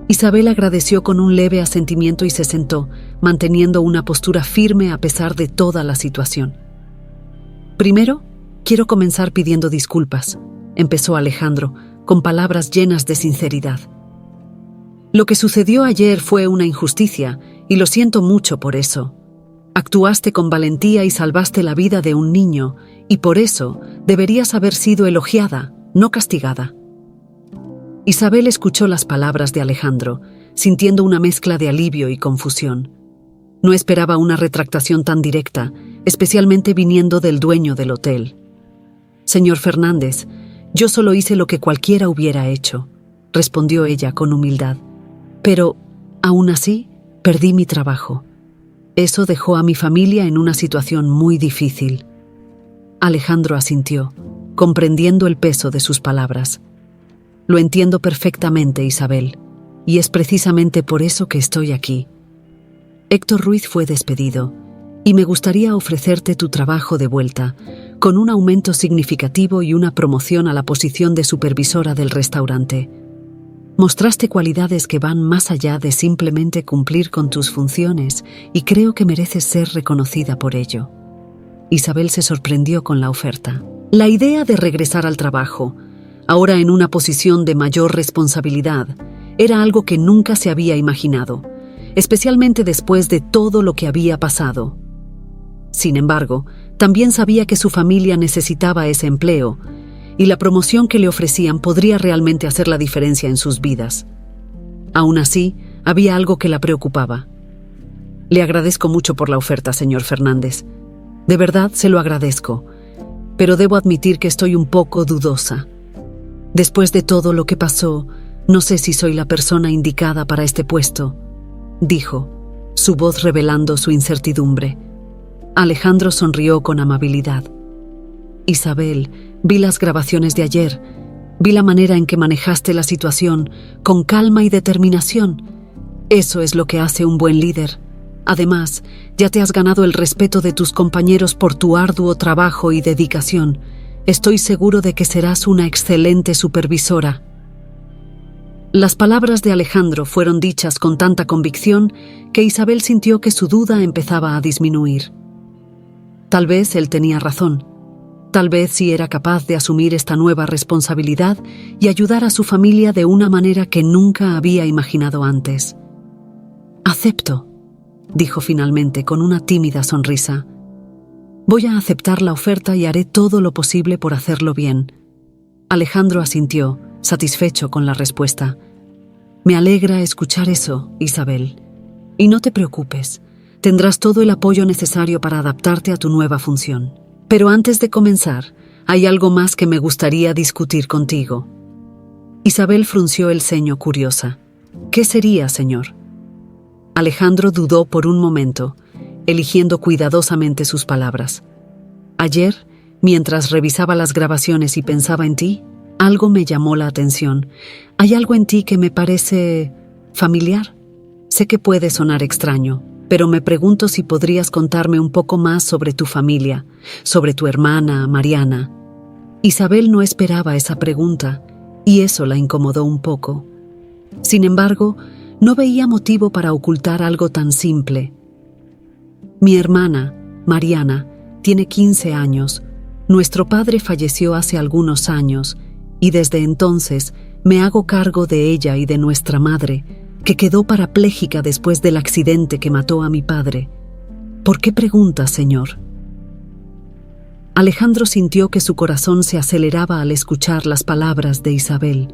Isabel agradeció con un leve asentimiento y se sentó, manteniendo una postura firme a pesar de toda la situación. «Primero, quiero comenzar pidiendo disculpas», empezó Alejandro, con palabras llenas de sinceridad. «Lo que sucedió ayer fue una injusticia, y lo siento mucho por eso. Actuaste con valentía y salvaste la vida de un niño, y por eso deberías haber sido elogiada, no castigada». Isabel escuchó las palabras de Alejandro, sintiendo una mezcla de alivio y confusión. No esperaba una retractación tan directa, especialmente viniendo del dueño del hotel. «Señor Fernández, yo solo hice lo que cualquiera hubiera hecho», respondió ella con humildad. «Pero, aún así, perdí mi trabajo. Eso dejó a mi familia en una situación muy difícil». Alejandro asintió, comprendiendo el peso de sus palabras. «Lo entiendo perfectamente, Isabel, y es precisamente por eso que estoy aquí. Héctor Ruiz fue despedido, y me gustaría ofrecerte tu trabajo de vuelta, con un aumento significativo y una promoción a la posición de supervisora del restaurante. Mostraste cualidades que van más allá de simplemente cumplir con tus funciones, y creo que mereces ser reconocida por ello». Isabel se sorprendió con la oferta. La idea de regresar al trabajo, ahora en una posición de mayor responsabilidad, era algo que nunca se había imaginado, especialmente después de todo lo que había pasado. Sin embargo, también sabía que su familia necesitaba ese empleo, y la promoción que le ofrecían podría realmente hacer la diferencia en sus vidas. Aún así, había algo que la preocupaba. «Le agradezco mucho por la oferta, señor Fernández. De verdad se lo agradezco, pero debo admitir que estoy un poco dudosa. Después de todo lo que pasó, no sé si soy la persona indicada para este puesto», dijo, su voz revelando su incertidumbre. Alejandro sonrió con amabilidad. «Isabel, vi las grabaciones de ayer. Vi la manera en que manejaste la situación, con calma y determinación. Eso es lo que hace un buen líder. Además, ya te has ganado el respeto de tus compañeros por tu arduo trabajo y dedicación. Estoy seguro de que serás una excelente supervisora». Las palabras de Alejandro fueron dichas con tanta convicción que Isabel sintió que su duda empezaba a disminuir. Tal vez él tenía razón. Tal vez sí era capaz de asumir esta nueva responsabilidad y ayudar a su familia de una manera que nunca había imaginado antes. «Acepto», dijo finalmente con una tímida sonrisa. «Voy a aceptar la oferta y haré todo lo posible por hacerlo bien». Alejandro asintió, satisfecho con la respuesta. «Me alegra escuchar eso, Isabel. Y no te preocupes, tendrás todo el apoyo necesario para adaptarte a tu nueva función. Pero antes de comenzar, hay algo más que me gustaría discutir contigo». Isabel frunció el ceño curiosa. «¿Qué sería, señor?» Alejandro dudó por un momento, eligiendo cuidadosamente sus palabras. «Ayer, mientras revisaba las grabaciones y pensaba en ti, algo me llamó la atención. Hay algo en ti que me parece familiar. Sé que puede sonar extraño, pero me pregunto si podrías contarme un poco más sobre tu familia, sobre tu hermana, Mariana». Isabel no esperaba esa pregunta, y eso la incomodó un poco. Sin embargo, no veía motivo para ocultar algo tan simple. «Mi hermana, Mariana, tiene 15 años. Nuestro padre falleció hace algunos años, y desde entonces me hago cargo de ella y de nuestra madre, que quedó parapléjica después del accidente que mató a mi padre. ¿Por qué pregunta, señor?» Alejandro sintió que su corazón se aceleraba al escuchar las palabras de Isabel.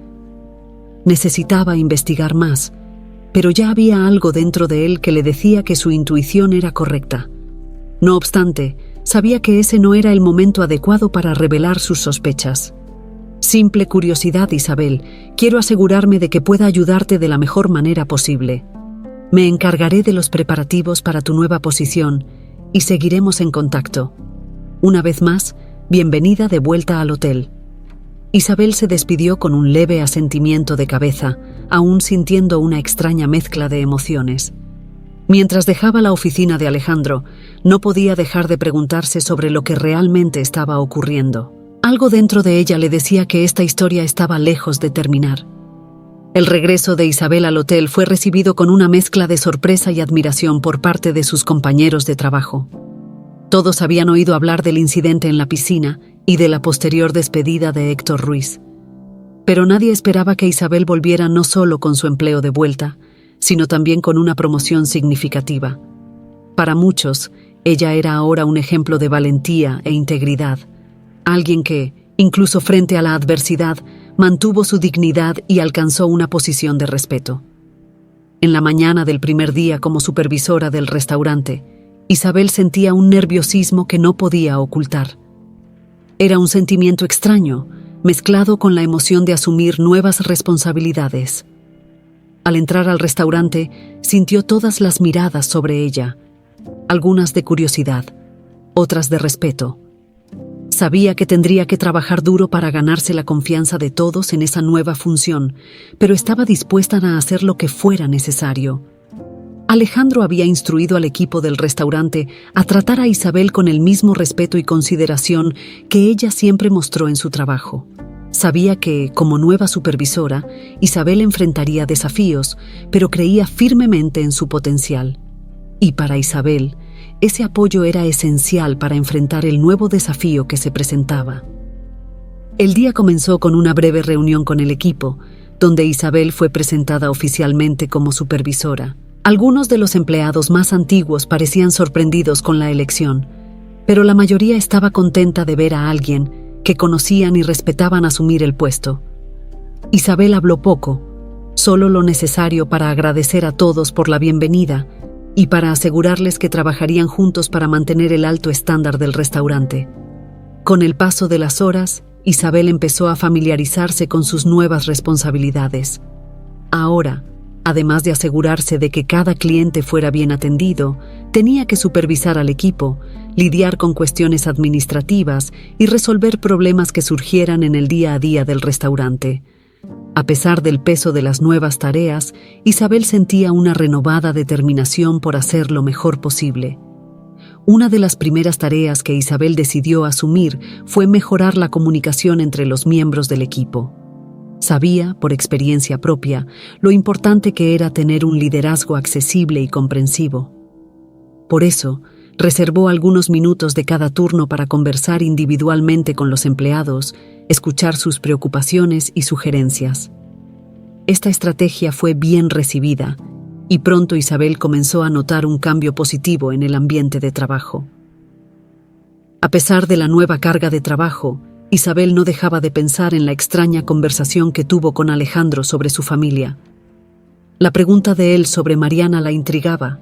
Necesitaba investigar más, pero ya había algo dentro de él que le decía que su intuición era correcta. No obstante, sabía que ese no era el momento adecuado para revelar sus sospechas. «Simple curiosidad, Isabel. Quiero asegurarme de que pueda ayudarte de la mejor manera posible. Me encargaré de los preparativos para tu nueva posición y seguiremos en contacto. Una vez más, bienvenida de vuelta al hotel». Isabel se despidió con un leve asentimiento de cabeza, aún sintiendo una extraña mezcla de emociones. Mientras dejaba la oficina de Alejandro, no podía dejar de preguntarse sobre lo que realmente estaba ocurriendo. Algo dentro de ella le decía que esta historia estaba lejos de terminar. El regreso de Isabel al hotel fue recibido con una mezcla de sorpresa y admiración por parte de sus compañeros de trabajo. Todos habían oído hablar del incidente en la piscina y de la posterior despedida de Héctor Ruiz. Pero nadie esperaba que Isabel volviera no solo con su empleo de vuelta, sino también con una promoción significativa. Para muchos, ella era ahora un ejemplo de valentía e integridad, alguien que, incluso frente a la adversidad, mantuvo su dignidad y alcanzó una posición de respeto. En la mañana del primer día como supervisora del restaurante, Isabel sentía un nerviosismo que no podía ocultar. Era un sentimiento extraño, mezclado con la emoción de asumir nuevas responsabilidades. Al entrar al restaurante, sintió todas las miradas sobre ella, algunas de curiosidad, otras de respeto. Sabía que tendría que trabajar duro para ganarse la confianza de todos en esa nueva función, pero estaba dispuesta a hacer lo que fuera necesario. Alejandro había instruido al equipo del restaurante a tratar a Isabel con el mismo respeto y consideración que ella siempre mostró en su trabajo. Sabía que, como nueva supervisora, Isabel enfrentaría desafíos, pero creía firmemente en su potencial. Y para Isabel, ese apoyo era esencial para enfrentar el nuevo desafío que se presentaba. El día comenzó con una breve reunión con el equipo, donde Isabel fue presentada oficialmente como supervisora. Algunos de los empleados más antiguos parecían sorprendidos con la elección, pero la mayoría estaba contenta de ver a alguien que conocían y respetaban asumir el puesto. Isabel habló poco, solo lo necesario para agradecer a todos por la bienvenida y para asegurarles que trabajarían juntos para mantener el alto estándar del restaurante. Con el paso de las horas, Isabel empezó a familiarizarse con sus nuevas responsabilidades. Ahora, además de asegurarse de que cada cliente fuera bien atendido, tenía que supervisar al equipo, lidiar con cuestiones administrativas y resolver problemas que surgieran en el día a día del restaurante. A pesar del peso de las nuevas tareas, Isabel sentía una renovada determinación por hacer lo mejor posible. Una de las primeras tareas que Isabel decidió asumir fue mejorar la comunicación entre los miembros del equipo. Sabía, por experiencia propia, lo importante que era tener un liderazgo accesible y comprensivo. Por eso, Reservó algunos minutos de cada turno para conversar individualmente con los empleados, escuchar sus preocupaciones y sugerencias. Esta estrategia fue bien recibida, y pronto Isabel comenzó a notar un cambio positivo en el ambiente de trabajo. A pesar de la nueva carga de trabajo, Isabel no dejaba de pensar en la extraña conversación que tuvo con Alejandro sobre su familia. La pregunta de él sobre Mariana la intrigaba.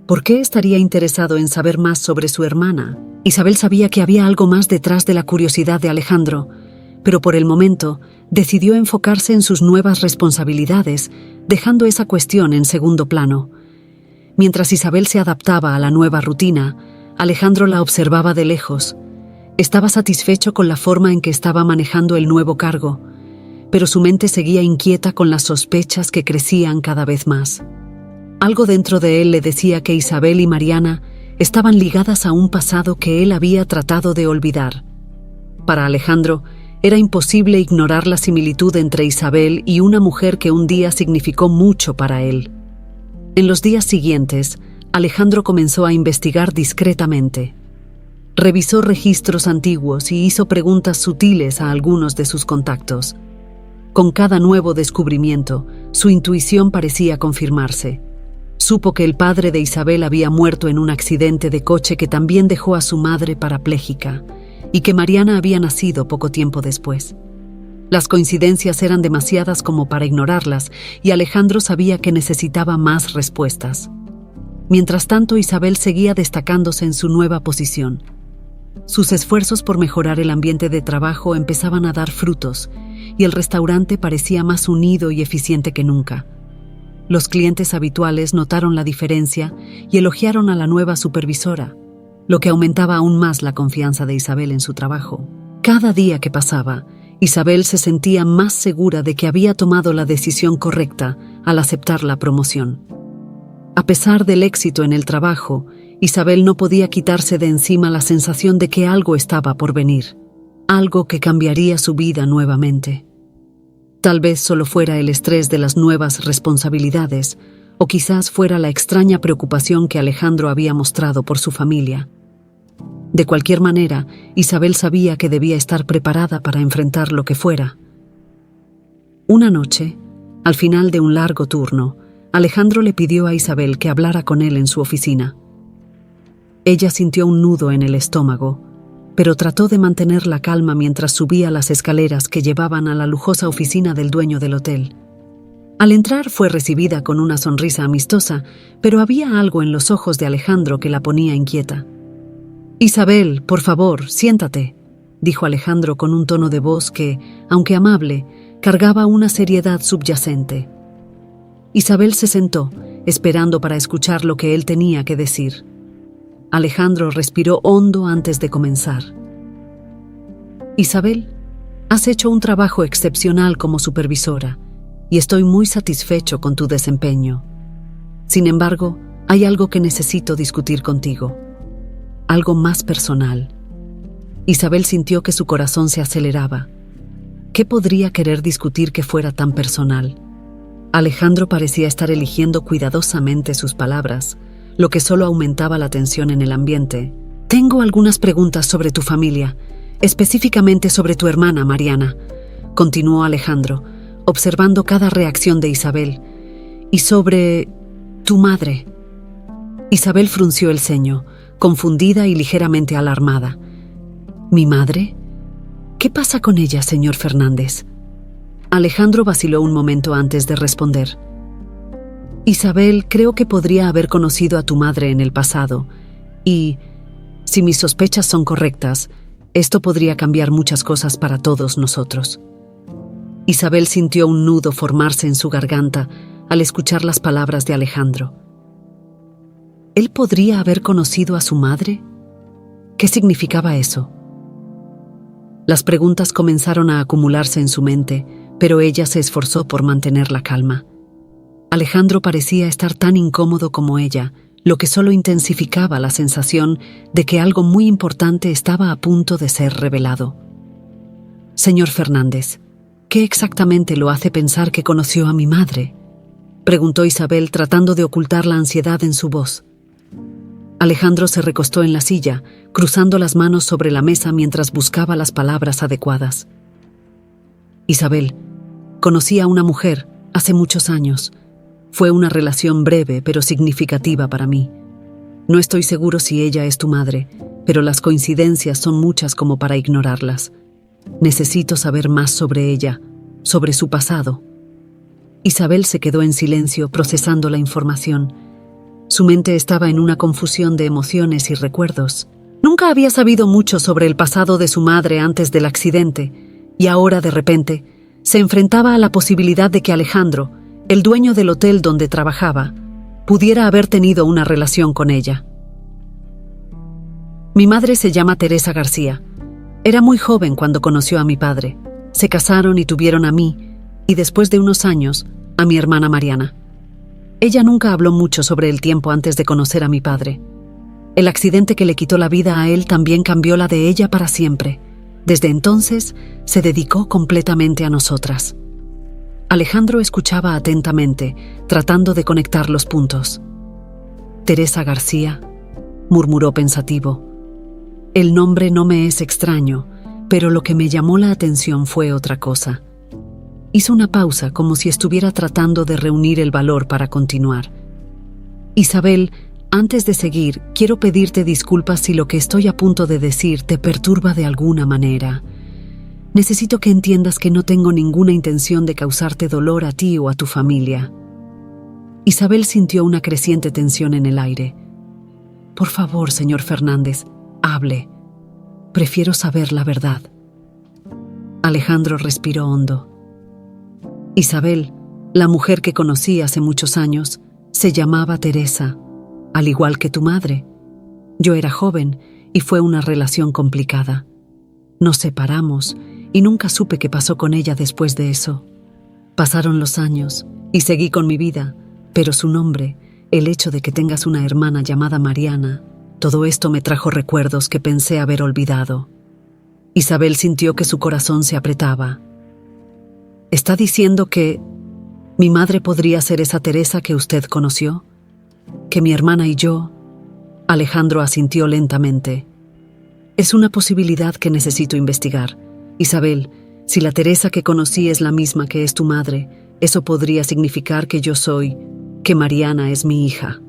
¿Por qué estaría interesado en saber más sobre su hermana? Isabel sabía que había algo más detrás de la curiosidad de Alejandro, pero por el momento decidió enfocarse en sus nuevas responsabilidades, dejando esa cuestión en segundo plano. Mientras Isabel se adaptaba a la nueva rutina, Alejandro la observaba de lejos. Estaba satisfecho con la forma en que estaba manejando el nuevo cargo, pero su mente seguía inquieta con las sospechas que crecían cada vez más. Algo dentro de él le decía que Isabel y Mariana estaban ligadas a un pasado que él había tratado de olvidar. Para Alejandro, era imposible ignorar la similitud entre Isabel y una mujer que un día significó mucho para él. En los días siguientes, Alejandro comenzó a investigar discretamente. Revisó registros antiguos y hizo preguntas sutiles a algunos de sus contactos. Con cada nuevo descubrimiento, su intuición parecía confirmarse. Supo que el padre de Isabel había muerto en un accidente de coche que también dejó a su madre parapléjica, y que Mariana había nacido poco tiempo después. Las coincidencias eran demasiadas como para ignorarlas, y Alejandro sabía que necesitaba más respuestas. Mientras tanto, Isabel seguía destacándose en su nueva posición. Sus esfuerzos por mejorar el ambiente de trabajo empezaban a dar frutos, y el restaurante parecía más unido y eficiente que nunca. Los clientes habituales notaron la diferencia y elogiaron a la nueva supervisora, lo que aumentaba aún más la confianza de Isabel en su trabajo. Cada día que pasaba, Isabel se sentía más segura de que había tomado la decisión correcta al aceptar la promoción. A pesar del éxito en el trabajo, Isabel no podía quitarse de encima la sensación de que algo estaba por venir, algo que cambiaría su vida nuevamente. Tal vez solo fuera el estrés de las nuevas responsabilidades, o quizás fuera la extraña preocupación que Alejandro había mostrado por su familia. De cualquier manera, Isabel sabía que debía estar preparada para enfrentar lo que fuera. Una noche, al final de un largo turno, Alejandro le pidió a Isabel que hablara con él en su oficina. Ella sintió un nudo en el estómago, pero trató de mantener la calma mientras subía las escaleras que llevaban a la lujosa oficina del dueño del hotel. Al entrar fue recibida con una sonrisa amistosa, pero había algo en los ojos de Alejandro que la ponía inquieta. «Isabel, por favor, siéntate», dijo Alejandro con un tono de voz que, aunque amable, cargaba una seriedad subyacente. Isabel se sentó, esperando para escuchar lo que él tenía que decir. Alejandro respiró hondo antes de comenzar. «Isabel, has hecho un trabajo excepcional como supervisora y estoy muy satisfecho con tu desempeño. Sin embargo, hay algo que necesito discutir contigo. Algo más personal». Isabel sintió que su corazón se aceleraba. ¿Qué podría querer discutir que fuera tan personal? Alejandro parecía estar eligiendo cuidadosamente sus palabras, lo que solo aumentaba la tensión en el ambiente. «Tengo algunas preguntas sobre tu familia, específicamente sobre tu hermana Mariana», continuó Alejandro, observando cada reacción de Isabel, «y sobre tu madre». Isabel frunció el ceño, confundida y ligeramente alarmada. «¿Mi madre? ¿Qué pasa con ella, señor Fernández?». Alejandro vaciló un momento antes de responder. «Isabel, creo que podría haber conocido a tu madre en el pasado, y, si mis sospechas son correctas, esto podría cambiar muchas cosas para todos nosotros». Isabel sintió un nudo formarse en su garganta al escuchar las palabras de Alejandro. ¿Él podría haber conocido a su madre? ¿Qué significaba eso? Las preguntas comenzaron a acumularse en su mente, pero ella se esforzó por mantener la calma. Alejandro parecía estar tan incómodo como ella, lo que solo intensificaba la sensación de que algo muy importante estaba a punto de ser revelado. «Señor Fernández, ¿qué exactamente lo hace pensar que conoció a mi madre?», preguntó Isabel tratando de ocultar la ansiedad en su voz. Alejandro se recostó en la silla, cruzando las manos sobre la mesa mientras buscaba las palabras adecuadas. Isabel, conocí a una mujer hace muchos años. Fue una relación breve pero significativa para mí. No estoy seguro si ella es tu madre, pero las coincidencias son muchas como para ignorarlas. Necesito saber más sobre ella, sobre su pasado. Isabel se quedó en silencio procesando la información. Su mente estaba en una confusión de emociones y recuerdos. Nunca había sabido mucho sobre el pasado de su madre antes del accidente, y ahora, de repente, se enfrentaba a la posibilidad de que Alejandro, el dueño del hotel donde trabajaba, pudiera haber tenido una relación con ella. Mi madre se llama Teresa García. Era muy joven cuando conoció a mi padre. Se casaron y tuvieron a mí, y después de unos años, a mi hermana Mariana. Ella nunca habló mucho sobre el tiempo antes de conocer a mi padre. El accidente que le quitó la vida a él también cambió la de ella para siempre. Desde entonces, se dedicó completamente a nosotras. Alejandro escuchaba atentamente, tratando de conectar los puntos. Teresa García, murmuró pensativo. El nombre no me es extraño, pero lo que me llamó la atención fue otra cosa. Hizo una pausa como si estuviera tratando de reunir el valor para continuar. Isabel, antes de seguir, quiero pedirte disculpas si lo que estoy a punto de decir te perturba de alguna manera. Necesito que entiendas que no tengo ninguna intención de causarte dolor a ti o a tu familia. Isabel sintió una creciente tensión en el aire. Por favor, señor Fernández, hable. Prefiero saber la verdad. Alejandro respiró hondo. Isabel, la mujer que conocí hace muchos años, se llamaba Teresa, al igual que tu madre. Yo era joven y fue una relación complicada. Nos separamos y nunca supe qué pasó con ella después de eso. Pasaron los años y seguí con mi vida, pero su nombre, el hecho de que tengas una hermana llamada Mariana, todo esto me trajo recuerdos que pensé haber olvidado. Isabel sintió que su corazón se apretaba. ¿Está diciendo que mi madre podría ser esa Teresa que usted conoció? ¿Que mi hermana y yo? Alejandro asintió lentamente. Es una posibilidad que necesito investigar. Isabel, si la Teresa que conocí es la misma que es tu madre, eso podría significar que que Mariana es mi hija.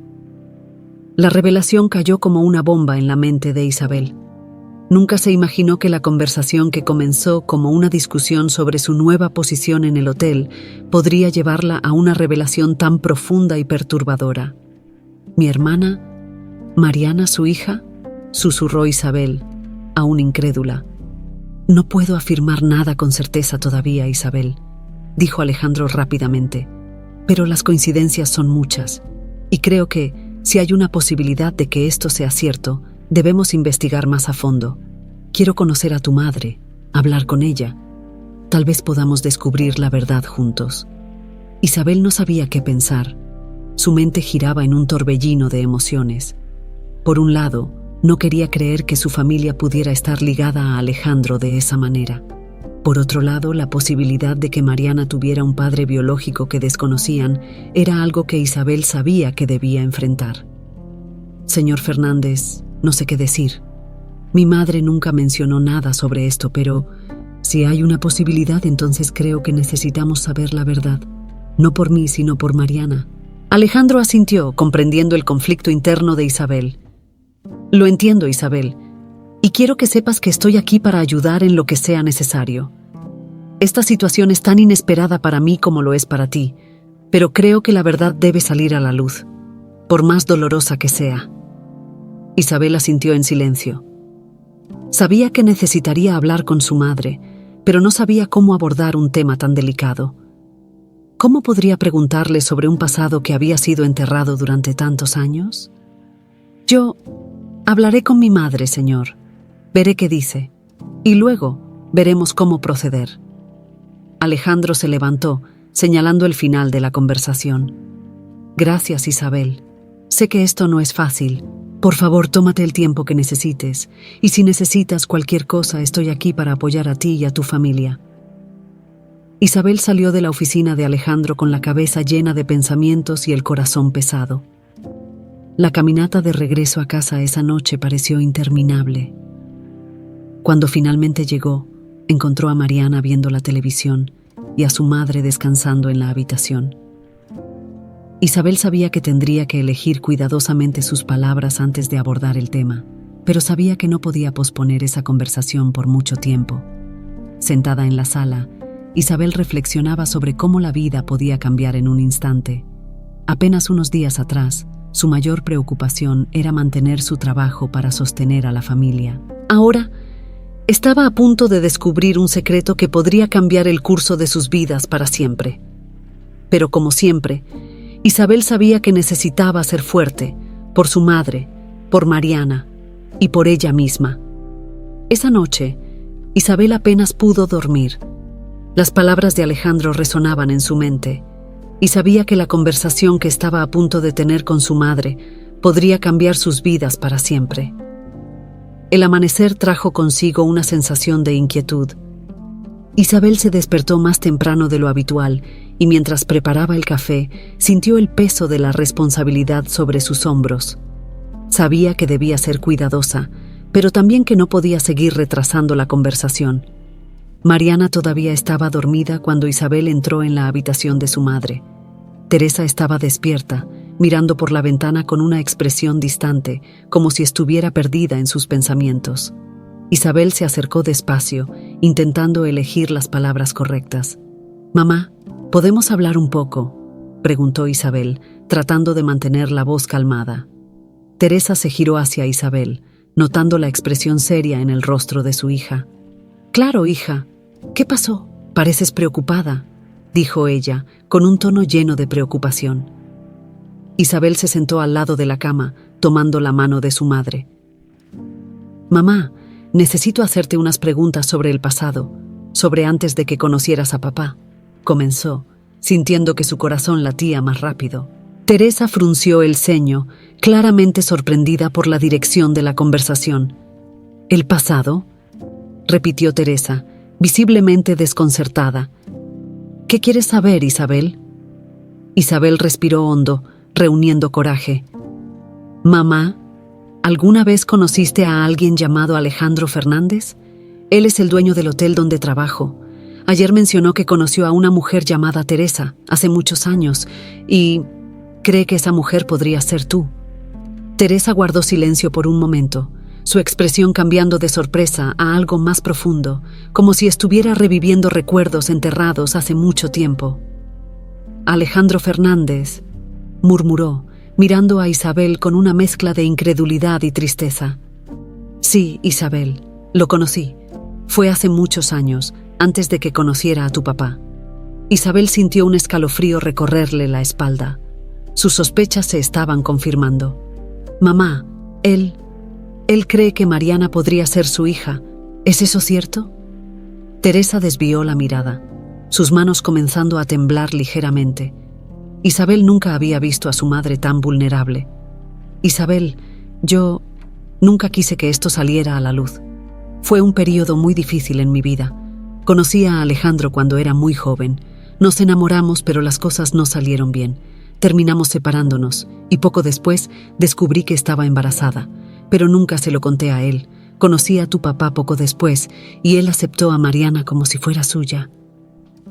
La revelación cayó como una bomba en la mente de Isabel. Nunca se imaginó que la conversación que comenzó como una discusión sobre su nueva posición en el hotel podría llevarla a una revelación tan profunda y perturbadora. ¿Mi hermana? ¿Mariana, su hija?, susurró Isabel, aún incrédula. No puedo afirmar nada con certeza todavía, Isabel, dijo Alejandro rápidamente, pero las coincidencias son muchas, y creo que, si hay una posibilidad de que esto sea cierto, debemos investigar más a fondo. Quiero conocer a tu madre, hablar con ella. Tal vez podamos descubrir la verdad juntos. Isabel no sabía qué pensar. Su mente giraba en un torbellino de emociones. Por un lado, no quería creer que su familia pudiera estar ligada a Alejandro de esa manera. Por otro lado, la posibilidad de que Mariana tuviera un padre biológico que desconocían era algo que Isabel sabía que debía enfrentar. Señor Fernández, no sé qué decir. Mi madre nunca mencionó nada sobre esto, pero si hay una posibilidad, entonces creo que necesitamos saber la verdad. No por mí, sino por Mariana. Alejandro asintió, comprendiendo el conflicto interno de Isabel. Lo entiendo, Isabel, y quiero que sepas que estoy aquí para ayudar en lo que sea necesario. Esta situación es tan inesperada para mí como lo es para ti, pero creo que la verdad debe salir a la luz, por más dolorosa que sea. Isabel asintió en silencio. Sabía que necesitaría hablar con su madre, pero no sabía cómo abordar un tema tan delicado. ¿Cómo podría preguntarle sobre un pasado que había sido enterrado durante tantos años? Yo hablaré con mi madre, señor. Veré qué dice, y luego veremos cómo proceder. Alejandro se levantó, señalando el final de la conversación. Gracias, Isabel. Sé que esto no es fácil. Por favor, tómate el tiempo que necesites, y si necesitas cualquier cosa, estoy aquí para apoyar a ti y a tu familia. Isabel salió de la oficina de Alejandro con la cabeza llena de pensamientos y el corazón pesado. La caminata de regreso a casa esa noche pareció interminable. Cuando finalmente llegó, encontró a Mariana viendo la televisión y a su madre descansando en la habitación. Isabel sabía que tendría que elegir cuidadosamente sus palabras antes de abordar el tema, pero sabía que no podía posponer esa conversación por mucho tiempo. Sentada en la sala, Isabel reflexionaba sobre cómo la vida podía cambiar en un instante. Apenas unos días atrás, su mayor preocupación era mantener su trabajo para sostener a la familia. Ahora, estaba a punto de descubrir un secreto que podría cambiar el curso de sus vidas para siempre. Pero como siempre, Isabel sabía que necesitaba ser fuerte, por su madre, por Mariana y por ella misma. Esa noche, Isabel apenas pudo dormir. Las palabras de Alejandro resonaban en su mente, y sabía que la conversación que estaba a punto de tener con su madre podría cambiar sus vidas para siempre. El amanecer trajo consigo una sensación de inquietud. Isabel se despertó más temprano de lo habitual y mientras preparaba el café, sintió el peso de la responsabilidad sobre sus hombros. Sabía que debía ser cuidadosa, pero también que no podía seguir retrasando la conversación. Mariana todavía estaba dormida cuando Isabel entró en la habitación de su madre. Teresa estaba despierta, mirando por la ventana con una expresión distante, como si estuviera perdida en sus pensamientos. Isabel se acercó despacio, intentando elegir las palabras correctas. «Mamá, ¿podemos hablar un poco?», preguntó Isabel, tratando de mantener la voz calmada. Teresa se giró hacia Isabel, notando la expresión seria en el rostro de su hija. «Claro, hija. ¿Qué pasó? Pareces preocupada», dijo ella, con un tono lleno de preocupación. Isabel se sentó al lado de la cama, tomando la mano de su madre. «Mamá, necesito hacerte unas preguntas sobre el pasado, sobre antes de que conocieras a papá», comenzó, sintiendo que su corazón latía más rápido. Teresa frunció el ceño, claramente sorprendida por la dirección de la conversación. «¿El pasado?», repitió Teresa, visiblemente desconcertada. «¿Qué quieres saber, Isabel?». Isabel respiró hondo, reuniendo coraje. «Mamá, ¿alguna vez conociste a alguien llamado Alejandro Fernández? Él es el dueño del hotel donde trabajo. Ayer mencionó que conoció a una mujer llamada Teresa, hace muchos años, y cree que esa mujer podría ser tú». Teresa guardó silencio por un momento, su expresión cambiando de sorpresa a algo más profundo, como si estuviera reviviendo recuerdos enterrados hace mucho tiempo. «Alejandro Fernández», murmuró, mirando a Isabel con una mezcla de incredulidad y tristeza. «Sí, Isabel, lo conocí. Fue hace muchos años, antes de que conociera a tu papá». Isabel sintió un escalofrío recorrerle la espalda. Sus sospechas se estaban confirmando. «Mamá, él cree que Mariana podría ser su hija. ¿Es eso cierto?». Teresa desvió la mirada, sus manos comenzando a temblar ligeramente. Isabel nunca había visto a su madre tan vulnerable. «Isabel, yo nunca quise que esto saliera a la luz. Fue un periodo muy difícil en mi vida. Conocí a Alejandro cuando era muy joven. Nos enamoramos, pero las cosas no salieron bien. Terminamos separándonos, y poco después descubrí que estaba embarazada. Pero nunca se lo conté a él. Conocí a tu papá poco después, y él aceptó a Mariana como si fuera suya».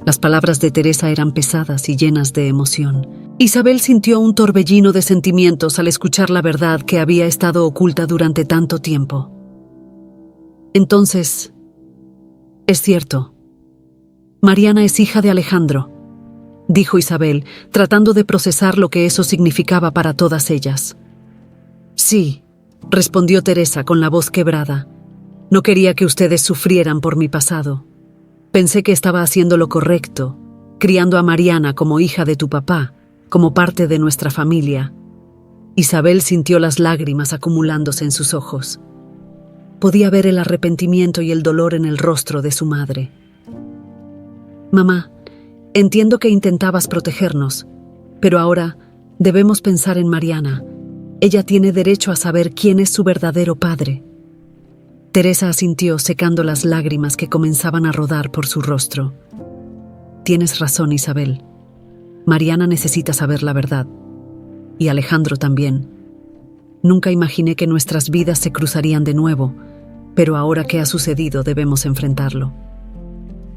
Las palabras de Teresa eran pesadas y llenas de emoción. Isabel sintió un torbellino de sentimientos al escuchar la verdad que había estado oculta durante tanto tiempo. «Entonces, es cierto. Mariana es hija de Alejandro», dijo Isabel, tratando de procesar lo que eso significaba para todas ellas. «Sí», respondió Teresa con la voz quebrada. «No quería que ustedes sufrieran por mi pasado. Pensé que estaba haciendo lo correcto, criando a Mariana como hija de tu papá, como parte de nuestra familia». Isabel sintió las lágrimas acumulándose en sus ojos. Podía ver el arrepentimiento y el dolor en el rostro de su madre. «Mamá, entiendo que intentabas protegernos, pero ahora debemos pensar en Mariana. Ella tiene derecho a saber quién es su verdadero padre». Teresa asintió, secando las lágrimas que comenzaban a rodar por su rostro. «Tienes razón, Isabel. Mariana necesita saber la verdad. Y Alejandro también. Nunca imaginé que nuestras vidas se cruzarían de nuevo, pero ahora que ha sucedido debemos enfrentarlo.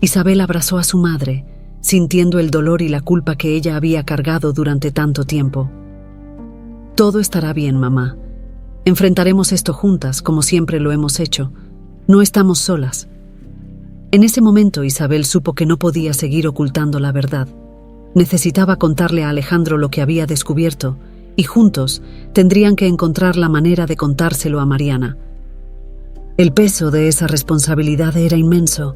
Isabel abrazó a su madre, sintiendo el dolor y la culpa que ella había cargado durante tanto tiempo. Todo estará bien, mamá. Enfrentaremos esto juntas, como siempre lo hemos hecho. No estamos solas. En ese momento Isabel supo que no podía seguir ocultando la verdad. Necesitaba contarle a Alejandro lo que había descubierto, y juntos tendrían que encontrar la manera de contárselo a Mariana. El peso de esa responsabilidad era inmenso,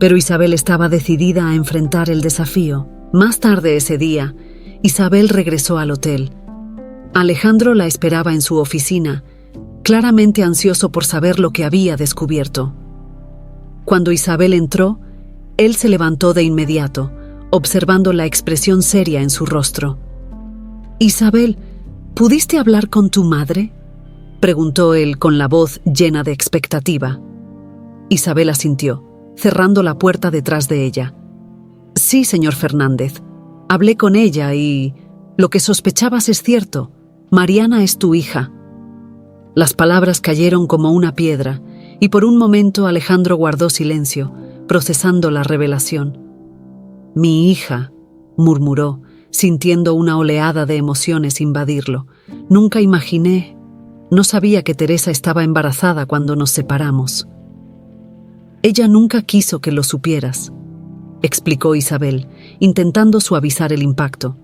pero Isabel estaba decidida a enfrentar el desafío. Más tarde ese día, Isabel regresó al hotel. Alejandro la esperaba en su oficina, claramente ansioso por saber lo que había descubierto. Cuando Isabel entró, él se levantó de inmediato, observando la expresión seria en su rostro. «Isabel, ¿pudiste hablar con tu madre?», preguntó él con la voz llena de expectativa. Isabel asintió, cerrando la puerta detrás de ella. «Sí, señor Fernández. Hablé con ella y lo que sospechabas es cierto. Mariana es tu hija». Las palabras cayeron como una piedra, y por un momento Alejandro guardó silencio, procesando la revelación. «Mi hija», murmuró, sintiendo una oleada de emociones invadirlo. «Nunca imaginé, no sabía que Teresa estaba embarazada cuando nos separamos». «Ella nunca quiso que lo supieras», explicó Isabel, intentando suavizar el impacto.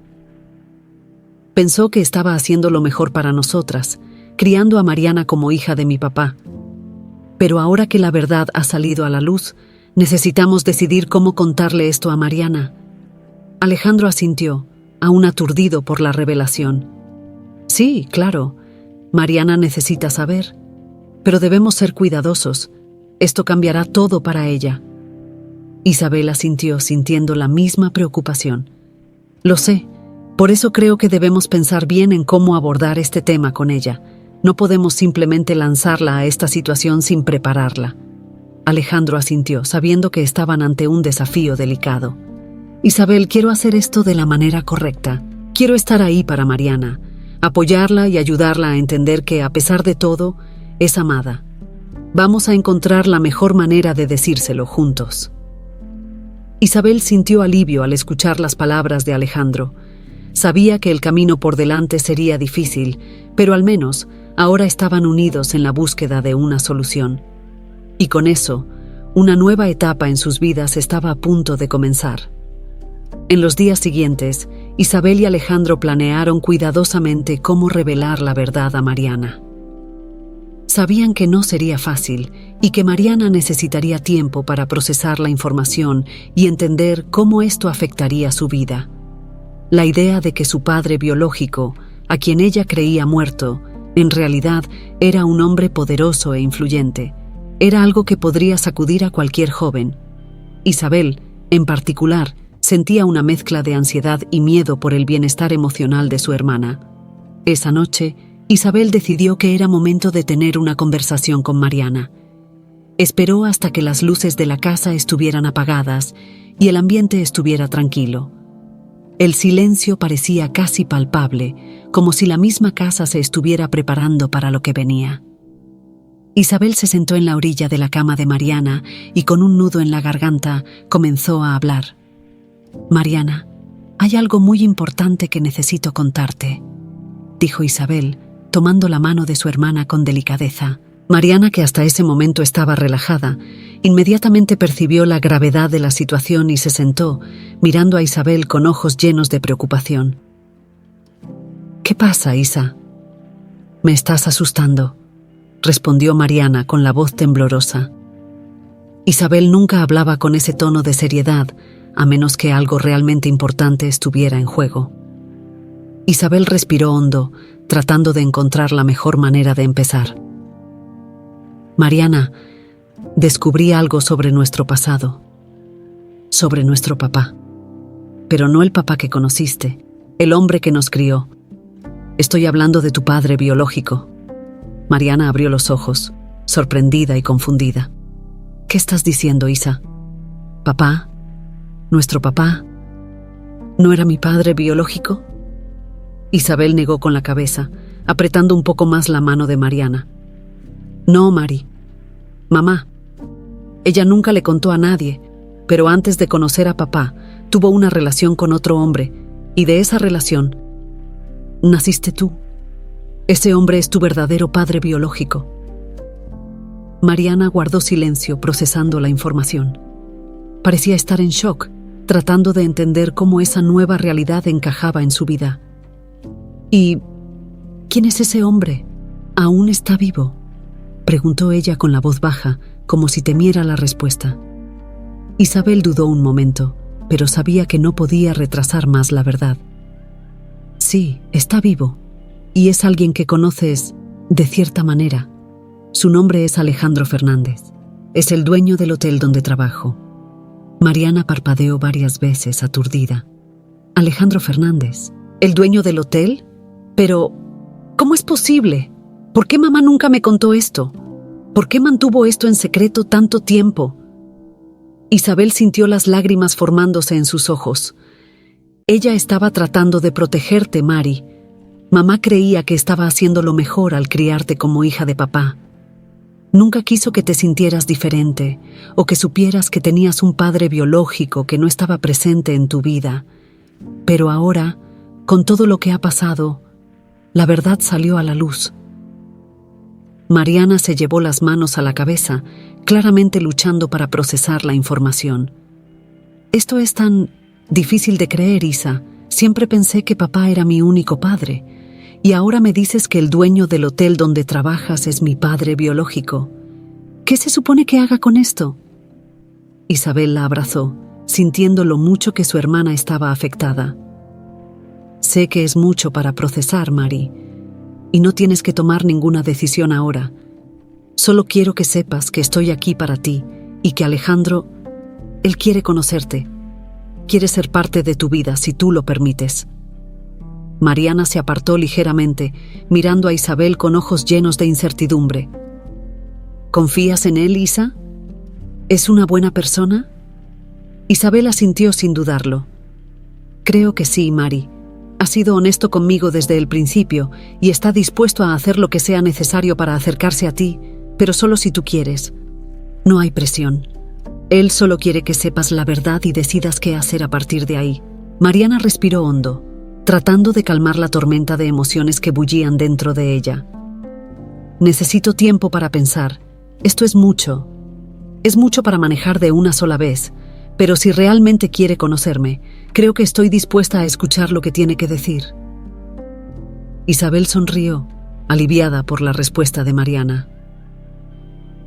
«Pensó que estaba haciendo lo mejor para nosotras, criando a Mariana como hija de mi papá. Pero ahora que la verdad ha salido a la luz, necesitamos decidir cómo contarle esto a Mariana». Alejandro asintió, aún aturdido por la revelación. «Sí, claro, Mariana necesita saber, pero debemos ser cuidadosos. Esto cambiará todo para ella». Isabel asintió, sintiendo la misma preocupación. «Lo sé, por eso creo que debemos pensar bien en cómo abordar este tema con ella. No podemos simplemente lanzarla a esta situación sin prepararla». Alejandro asintió, sabiendo que estaban ante un desafío delicado. «Isabel, quiero hacer esto de la manera correcta. Quiero estar ahí para Mariana, apoyarla y ayudarla a entender que, a pesar de todo, es amada. Vamos a encontrar la mejor manera de decírselo juntos». Isabel sintió alivio al escuchar las palabras de Alejandro. Sabía que el camino por delante sería difícil, pero al menos ahora estaban unidos en la búsqueda de una solución. Y con eso, una nueva etapa en sus vidas estaba a punto de comenzar. En los días siguientes, Isabel y Alejandro planearon cuidadosamente cómo revelar la verdad a Mariana. Sabían que no sería fácil y que Mariana necesitaría tiempo para procesar la información y entender cómo esto afectaría su vida. La idea de que su padre biológico, a quien ella creía muerto, en realidad era un hombre poderoso e influyente, era algo que podría sacudir a cualquier joven. Isabel, en particular, sentía una mezcla de ansiedad y miedo por el bienestar emocional de su hermana. Esa noche, Isabel decidió que era momento de tener una conversación con Mariana. Esperó hasta que las luces de la casa estuvieran apagadas y el ambiente estuviera tranquilo. El silencio parecía casi palpable, como si la misma casa se estuviera preparando para lo que venía. Isabel se sentó en la orilla de la cama de Mariana y con un nudo en la garganta comenzó a hablar. «Mariana, hay algo muy importante que necesito contarte», dijo Isabel, tomando la mano de su hermana con delicadeza. Mariana, que hasta ese momento estaba relajada, inmediatamente percibió la gravedad de la situación y se sentó, mirando a Isabel con ojos llenos de preocupación. «¿Qué pasa, Isa?» «Me estás asustando», respondió Mariana con la voz temblorosa. Isabel nunca hablaba con ese tono de seriedad, a menos que algo realmente importante estuviera en juego. Isabel respiró hondo, tratando de encontrar la mejor manera de empezar. «Mariana, descubrí algo sobre nuestro pasado, sobre nuestro papá, pero no el papá que conociste, el hombre que nos crió. Estoy hablando de tu padre biológico». Mariana abrió los ojos, sorprendida y confundida. «¿Qué estás diciendo, Isa? ¿Papá? ¿Nuestro papá? ¿No era mi padre biológico?» Isabel negó con la cabeza, apretando un poco más la mano de Mariana. No, Mari. Mamá. Ella nunca le contó a nadie, pero antes de conocer a papá, tuvo una relación con otro hombre, y de esa relación naciste tú. Ese hombre es tu verdadero padre biológico. Mariana guardó silencio, procesando la información. Parecía estar en shock, tratando de entender cómo esa nueva realidad encajaba en su vida. ¿Y quién es ese hombre? ¿Aún está vivo?, preguntó ella con la voz baja, como si temiera la respuesta. Isabel dudó un momento, pero sabía que no podía retrasar más la verdad. Sí, está vivo, y es alguien que conoces de cierta manera. Su nombre es Alejandro Fernández. Es el dueño del hotel donde trabajo. Mariana parpadeó varias veces, aturdida. Alejandro Fernández, ¿el dueño del hotel? Pero, ¿cómo es posible? ¿Por qué mamá nunca me contó esto? ¿Por qué mantuvo esto en secreto tanto tiempo? Isabel sintió las lágrimas formándose en sus ojos. Ella estaba tratando de protegerte, Mari. Mamá creía que estaba haciendo lo mejor al criarte como hija de papá. Nunca quiso que te sintieras diferente o que supieras que tenías un padre biológico que no estaba presente en tu vida. Pero ahora, con todo lo que ha pasado, la verdad salió a la luz. Mariana se llevó las manos a la cabeza, claramente luchando para procesar la información. Esto es tan difícil de creer, Isa. Siempre pensé que papá era mi único padre. Y ahora me dices que el dueño del hotel donde trabajas es mi padre biológico. ¿Qué se supone que haga con esto? Isabel la abrazó, sintiendo lo mucho que su hermana estaba afectada. Sé que es mucho para procesar, Mari, y no tienes que tomar ninguna decisión ahora. Solo quiero que sepas que estoy aquí para ti y que Alejandro, él quiere conocerte. Quiere ser parte de tu vida si tú lo permites. Mariana se apartó ligeramente, mirando a Isabel con ojos llenos de incertidumbre. ¿Confías en él, Isa? ¿Es una buena persona? Isabel asintió sin dudarlo. Creo que sí, Mari. Ha sido honesto conmigo desde el principio y está dispuesto a hacer lo que sea necesario para acercarse a ti, pero solo si tú quieres. No hay presión. Él solo quiere que sepas la verdad y decidas qué hacer a partir de ahí. Mariana respiró hondo, tratando de calmar la tormenta de emociones que bullían dentro de ella. Necesito tiempo para pensar. Esto es mucho. Es mucho para manejar de una sola vez, pero si realmente quiere conocerme, creo que estoy dispuesta a escuchar lo que tiene que decir. Isabel sonrió, aliviada por la respuesta de Mariana.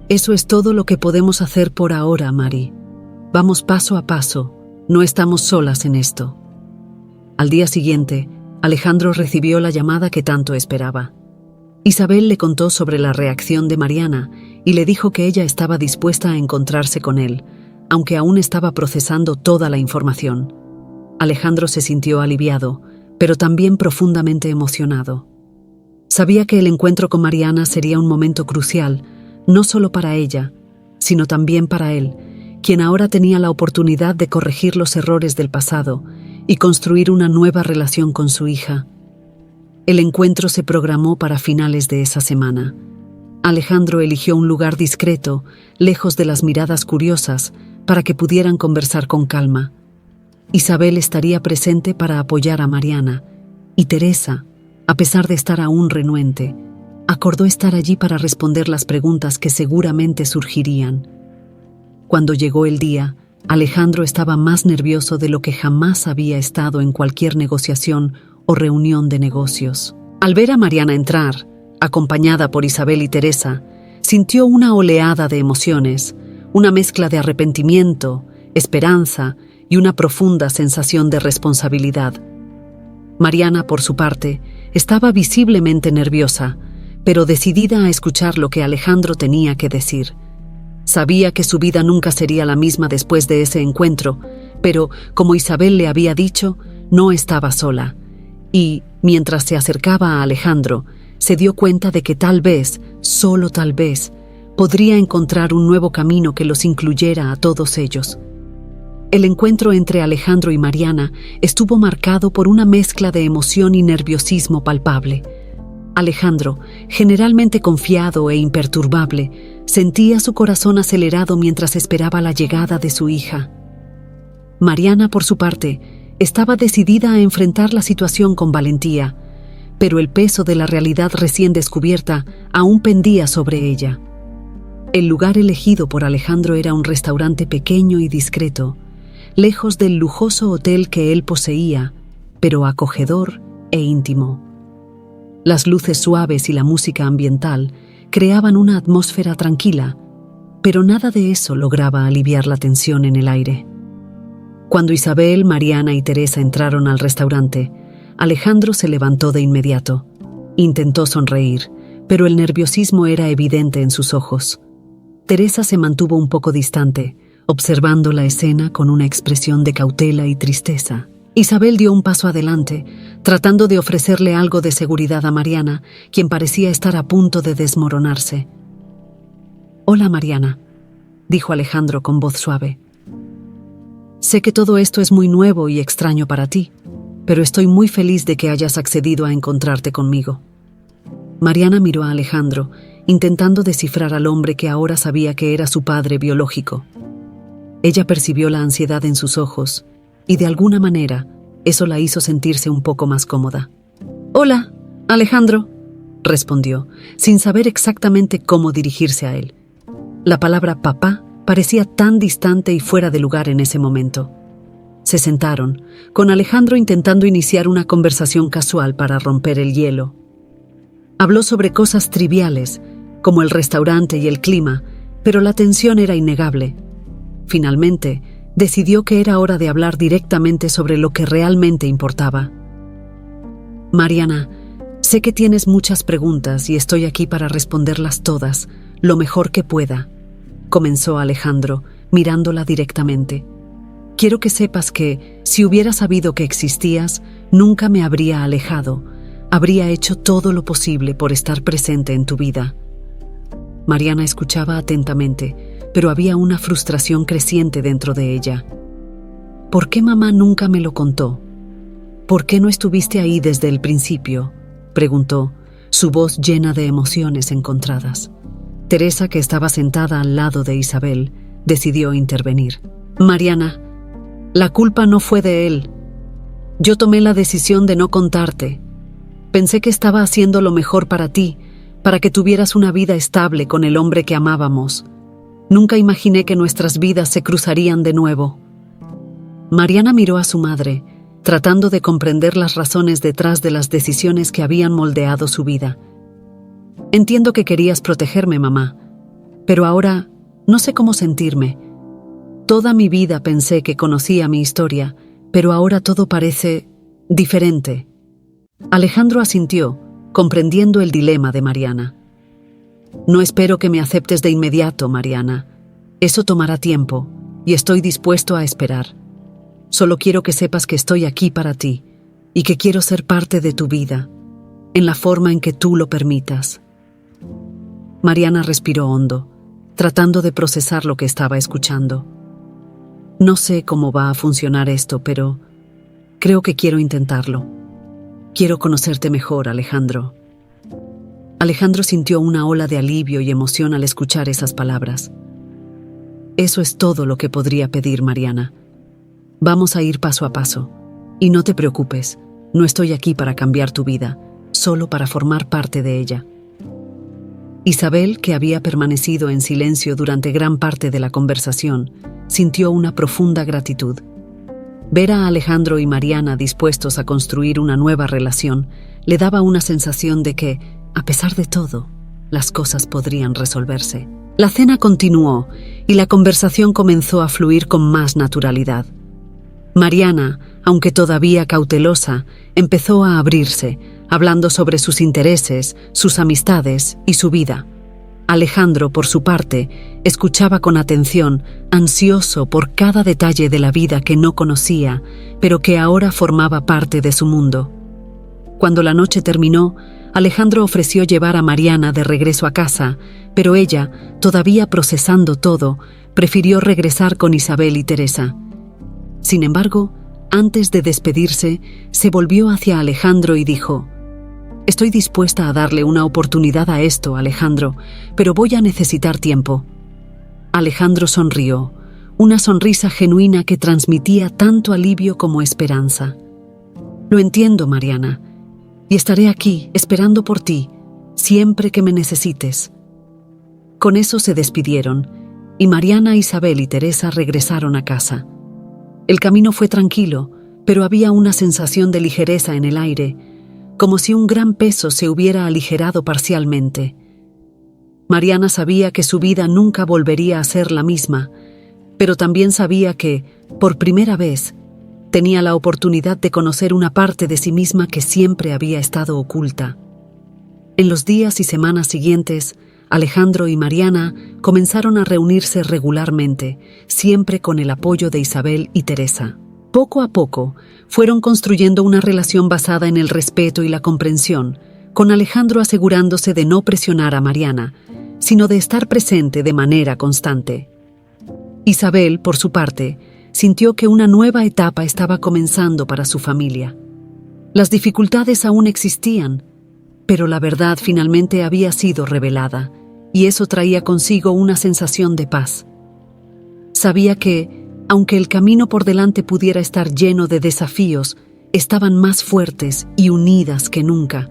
Eso es todo lo que podemos hacer por ahora, Mari. Vamos paso a paso. No estamos solas en esto. Al día siguiente, Alejandro recibió la llamada que tanto esperaba. Isabel le contó sobre la reacción de Mariana y le dijo que ella estaba dispuesta a encontrarse con él, aunque aún estaba procesando toda la información. Alejandro se sintió aliviado, pero también profundamente emocionado. Sabía que el encuentro con Mariana sería un momento crucial, no solo para ella, sino también para él, quien ahora tenía la oportunidad de corregir los errores del pasado y construir una nueva relación con su hija. El encuentro se programó para finales de esa semana. Alejandro eligió un lugar discreto, lejos de las miradas curiosas, para que pudieran conversar con calma. Isabel estaría presente para apoyar a Mariana, y Teresa, a pesar de estar aún renuente, acordó estar allí para responder las preguntas que seguramente surgirían. Cuando llegó el día, Alejandro estaba más nervioso de lo que jamás había estado en cualquier negociación o reunión de negocios. Al ver a Mariana entrar, acompañada por Isabel y Teresa, sintió una oleada de emociones, una mezcla de arrepentimiento, esperanza y una profunda sensación de responsabilidad. Mariana, por su parte, estaba visiblemente nerviosa, pero decidida a escuchar lo que Alejandro tenía que decir. Sabía que su vida nunca sería la misma después de ese encuentro, pero, como Isabel le había dicho, no estaba sola. Y, mientras se acercaba a Alejandro, se dio cuenta de que tal vez, solo tal vez, podría encontrar un nuevo camino que los incluyera a todos ellos. El encuentro entre Alejandro y Mariana estuvo marcado por una mezcla de emoción y nerviosismo palpable. Alejandro, generalmente confiado e imperturbable, sentía su corazón acelerado mientras esperaba la llegada de su hija. Mariana, por su parte, estaba decidida a enfrentar la situación con valentía, pero el peso de la realidad recién descubierta aún pendía sobre ella. El lugar elegido por Alejandro era un restaurante pequeño y discreto, lejos del lujoso hotel que él poseía, pero acogedor e íntimo. Las luces suaves y la música ambiental creaban una atmósfera tranquila, pero nada de eso lograba aliviar la tensión en el aire. Cuando Isabel, Mariana y Teresa entraron al restaurante, Alejandro se levantó de inmediato. Intentó sonreír, pero el nerviosismo era evidente en sus ojos. Teresa se mantuvo un poco distante, observando la escena con una expresión de cautela y tristeza. Isabel dio un paso adelante, tratando de ofrecerle algo de seguridad a Mariana, quien parecía estar a punto de desmoronarse. «Hola, Mariana», dijo Alejandro con voz suave. «Sé que todo esto es muy nuevo y extraño para ti, pero estoy muy feliz de que hayas accedido a encontrarte conmigo». Mariana miró a Alejandro, intentando descifrar al hombre que ahora sabía que era su padre biológico. Ella percibió la ansiedad en sus ojos, y de alguna manera eso la hizo sentirse un poco más cómoda. «Hola, Alejandro», respondió, sin saber exactamente cómo dirigirse a él. La palabra papá parecía tan distante y fuera de lugar en ese momento. Se sentaron, con Alejandro intentando iniciar una conversación casual para romper el hielo. Habló sobre cosas triviales, como el restaurante y el clima, pero la tensión era innegable. Finalmente, decidió que era hora de hablar directamente sobre lo que realmente importaba. «Mariana, sé que tienes muchas preguntas y estoy aquí para responderlas todas, lo mejor que pueda», comenzó Alejandro, mirándola directamente. «Quiero que sepas que, si hubiera sabido que existías, nunca me habría alejado. Habría hecho todo lo posible por estar presente en tu vida». Mariana escuchaba atentamente, pero había una frustración creciente dentro de ella. «¿Por qué mamá nunca me lo contó? ¿Por qué no estuviste ahí desde el principio?», preguntó, su voz llena de emociones encontradas. Teresa, que estaba sentada al lado de Isabel, decidió intervenir. «Mariana, la culpa no fue de él. Yo tomé la decisión de no contarte. Pensé que estaba haciendo lo mejor para ti, para que tuvieras una vida estable con el hombre que amábamos. Nunca imaginé que nuestras vidas se cruzarían de nuevo». Mariana miró a su madre, tratando de comprender las razones detrás de las decisiones que habían moldeado su vida. «Entiendo que querías protegerme, mamá, pero ahora no sé cómo sentirme. Toda mi vida pensé que conocía mi historia, pero ahora todo parece diferente». Alejandro asintió, comprendiendo el dilema de Mariana. «No espero que me aceptes de inmediato, Mariana. Eso tomará tiempo, y estoy dispuesto a esperar. Solo quiero que sepas que estoy aquí para ti, y que quiero ser parte de tu vida, en la forma en que tú lo permitas». Mariana respiró hondo, tratando de procesar lo que estaba escuchando. «No sé cómo va a funcionar esto, pero creo que quiero intentarlo. Quiero conocerte mejor, Alejandro». Alejandro sintió una ola de alivio y emoción al escuchar esas palabras. «Eso es todo lo que podría pedir, Mariana. Vamos a ir paso a paso. Y no te preocupes, no estoy aquí para cambiar tu vida, solo para formar parte de ella». Isabel, que había permanecido en silencio durante gran parte de la conversación, sintió una profunda gratitud. Ver a Alejandro y Mariana dispuestos a construir una nueva relación le daba una sensación de que, a pesar de todo, las cosas podrían resolverse. La cena continuó y la conversación comenzó a fluir con más naturalidad. Mariana, aunque todavía cautelosa, empezó a abrirse, hablando sobre sus intereses, sus amistades y su vida. Alejandro, por su parte, escuchaba con atención, ansioso por cada detalle de la vida que no conocía, pero que ahora formaba parte de su mundo. Cuando la noche terminó, Alejandro ofreció llevar a Mariana de regreso a casa, pero ella, todavía procesando todo, prefirió regresar con Isabel y Teresa. Sin embargo, antes de despedirse, se volvió hacia Alejandro y dijo: Estoy dispuesta a darle una oportunidad a esto, Alejandro, pero voy a necesitar tiempo. Alejandro sonrió, una sonrisa genuina que transmitía tanto alivio como esperanza. Lo entiendo, Mariana, y estaré aquí, esperando por ti, siempre que me necesites. Con eso se despidieron, y Mariana, Isabel y Teresa regresaron a casa. El camino fue tranquilo, pero había una sensación de ligereza en el aire, como si un gran peso se hubiera aligerado parcialmente. Mariana sabía que su vida nunca volvería a ser la misma, pero también sabía que, por primera vez, tenía la oportunidad de conocer una parte de sí misma que siempre había estado oculta. En los días y semanas siguientes, Alejandro y Mariana comenzaron a reunirse regularmente, siempre con el apoyo de Isabel y Teresa. Poco a poco, fueron construyendo una relación basada en el respeto y la comprensión, con Alejandro asegurándose de no presionar a Mariana, sino de estar presente de manera constante. Isabel, por su parte, sintió que una nueva etapa estaba comenzando para su familia. Las dificultades aún existían, pero la verdad finalmente había sido revelada, y eso traía consigo una sensación de paz. Sabía que, aunque el camino por delante pudiera estar lleno de desafíos, estaban más fuertes y unidas que nunca.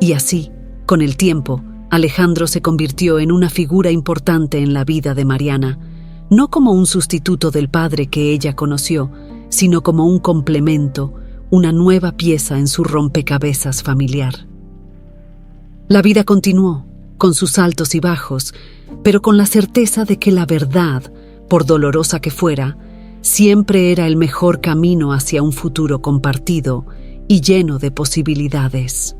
Y así, con el tiempo, Alejandro se convirtió en una figura importante en la vida de Mariana, no como un sustituto del padre que ella conoció, sino como un complemento, una nueva pieza en su rompecabezas familiar. La vida continuó, con sus altos y bajos, pero con la certeza de que la verdad, por dolorosa que fuera, siempre era el mejor camino hacia un futuro compartido y lleno de posibilidades.